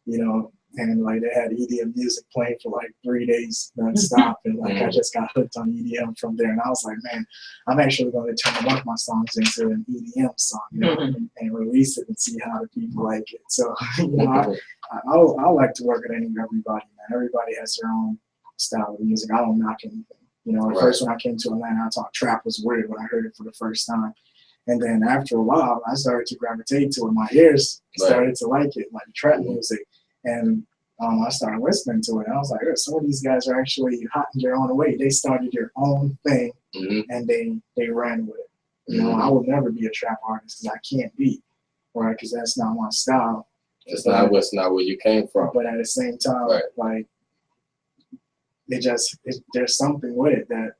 you know, and like they had EDM music playing for like 3 days nonstop, and like I just got hooked on EDM from there. And I was like, man, I'm actually going to turn one of my songs into an EDM song, you know, and release it and see how the people like it. So, you know, I like to work with everybody, man. Everybody has their own style of music. I don't knock anything. You know, at first when I came to Atlanta, I thought trap was weird when I heard it for the first time. And then after a while, I started to gravitate to it. My ears started to like it, like trap music. And I started listening to it. And I was like, oh, some of these guys are actually hot in their own way. They started their own thing, and they ran with it. You know, I would never be a trap artist because I can't be, right? Because that's not my style. It's not where you came from. But at the same time, like, there's something with it that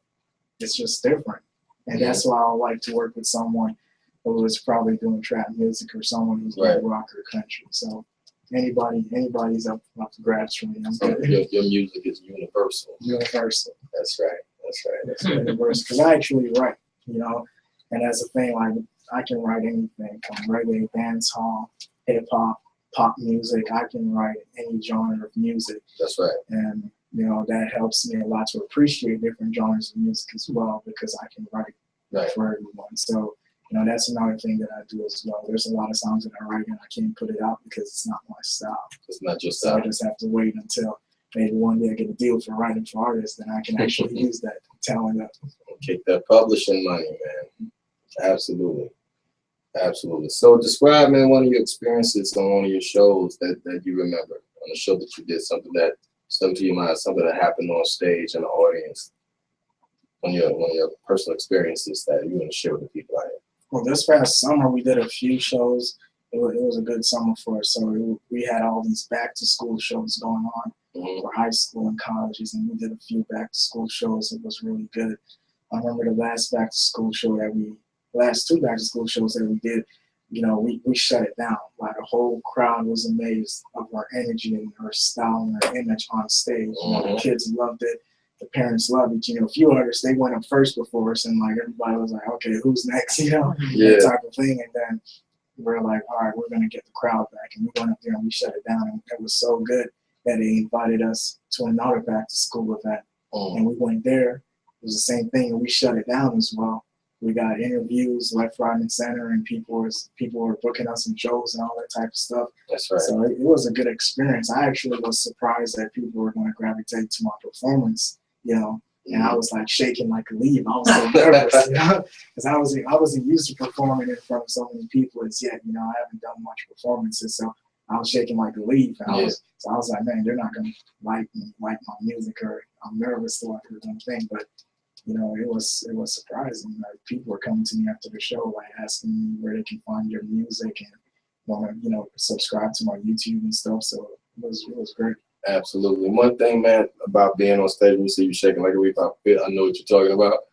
it's just different. And that's why I like to work with someone who is probably doing trap music or someone who's doing rock or country. So anybody's up to grabs for me. Your music is universal. Universal. That's right. It's universal. Because I actually write, you know, and that's the thing, like I can write anything from reggae, dance hall, hip hop, pop music. I can write any genre of music. That's right. And you know, that helps me a lot to appreciate different genres of music as well, because I can write for everyone. So, you know, that's another thing that I do as well. There's a lot of songs that I write and I can't put it out because it's not my style. It's not your style. So I just have to wait until maybe one day I get a deal for writing for artists, then I can actually use that talent up. Kick that publishing money, man. Absolutely. Absolutely. So describe, man, one of your experiences on one of your shows that you remember, on a show that you did, something that stuck to your mind, something that happened on stage in the audience, one of your personal experiences that you want to share with the people out here. Well, this past summer we did a few shows. It was a good summer for us. So we had all these back to school shows going on for high school and colleges, and we did a few back to school shows. It was really good. I remember the last two back to school shows that we did. You know, we shut it down. Like the whole crowd was amazed of our energy and our style and our image on stage. You know, the kids loved it. The parents loved it. You know, a few artists, they went up first before us, and like everybody was like, okay, who's next? You know, that type of thing. And then we're like, all right, we're gonna get the crowd back. And we went up there and we shut it down. And it was so good that they invited us to another back to school event. And we went there. It was the same thing, and we shut it down as well. We got interviews left, right, and center, and people were booking us in shows and all that type of stuff. That's right. So it was a good experience. I actually was surprised that people were going to gravitate to my performance, you know, and I was like shaking like a leaf. I was so nervous, you know, because I wasn't used to performing in front of so many people as yet. You know, I haven't done much performances, so I was shaking like a leaf. And I was like, man, they're not going to like my music, or I'm nervous to like the thing, but. You know, it was surprising. Like, people were coming to me after the show, like asking me where they can find your music and want to, you know, subscribe to my YouTube and stuff. So it was great. Absolutely. One thing, man, about being on stage, when you see you shaking like a leaf, I know what you're talking about.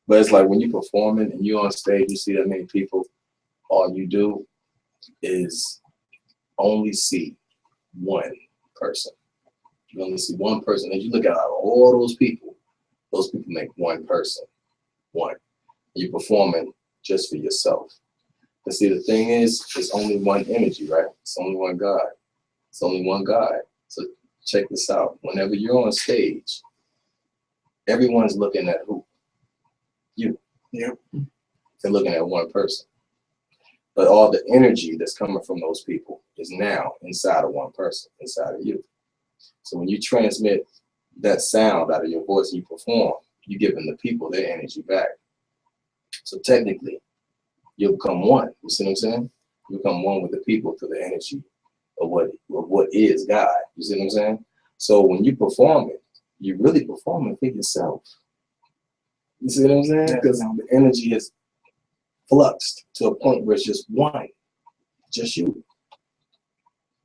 But it's like when you're performing and you're on stage, you see that many people, all you do is only see one person. You only see one person. And you look at all those people make one person. One. You're performing just for yourself. But see, the thing is, it's only one energy, right? It's only one God. It's only one God. So check this out. Whenever you're on stage, everyone's looking at who? You. Yep. They're looking at one person. But all the energy that's coming from those people is now inside of one person, inside of you. So when you transmit that sound out of your voice and you perform, you're giving the people their energy back. So technically, you'll become one. You see what I'm saying? You become one with the people through the energy of what is God. You see what I'm saying? So when you perform it, you're really performing for yourself. You see what I'm saying? Because the energy is fluxed to a point where it's just one, just you.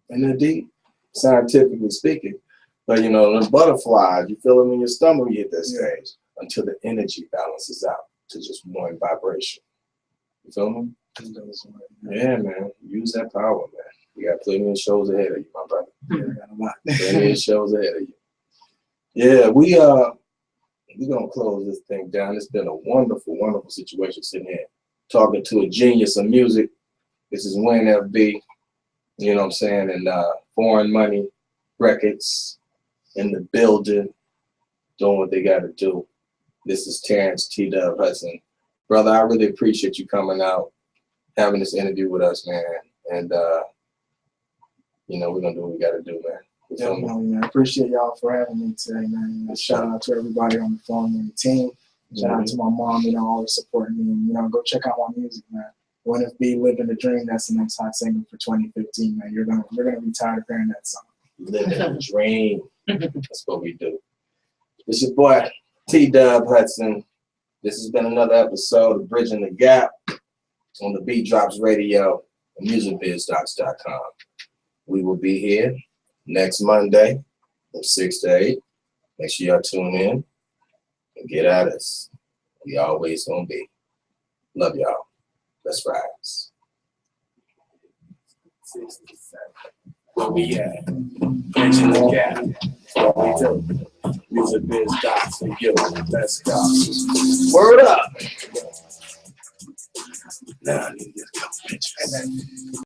And indeed, scientifically speaking, but you know, the butterflies, you feel them in your stomach when you hit that stage until the energy balances out to just one vibration. You feel me? Yeah, man. Use that power, man. You got plenty of shows ahead of you, my brother. Plenty of shows ahead of you. Yeah, we're gonna close this thing down. It's been a wonderful, wonderful situation sitting here talking to a genius of music. This is Wayne FB, you know what I'm saying, and Foreign Money Records in the building, doing what they gotta do. This is Terrence T-Dub Hudson. Brother, I really appreciate you coming out, having this interview with us, man. And you know, we're gonna do what we gotta do, man. Definitely, man. I appreciate y'all for having me today, man. Shout out to everybody on the phone and the team. Shout out to my mom, you know, always supporting me. And, you know, go check out my music, man. When If Be Living the Dream, that's the next hot single for 2015, man. You're gonna be tired of hearing that song. Living the dream. That's what we do. It's your boy T-Dub Hudson. This has been another episode of Bridging the Gap on the Beat Drops Radio and MusicBizDocs.com. We will be here next Monday from 6 to 8. Make sure y'all tune in and get at us. We always gonna be. Love y'all. Let's rise. 67. Where we at? Bridging the Gap. That's what we do. Music Biz Docs for you. Let's go. Word up. Now I need to get a couple pictures.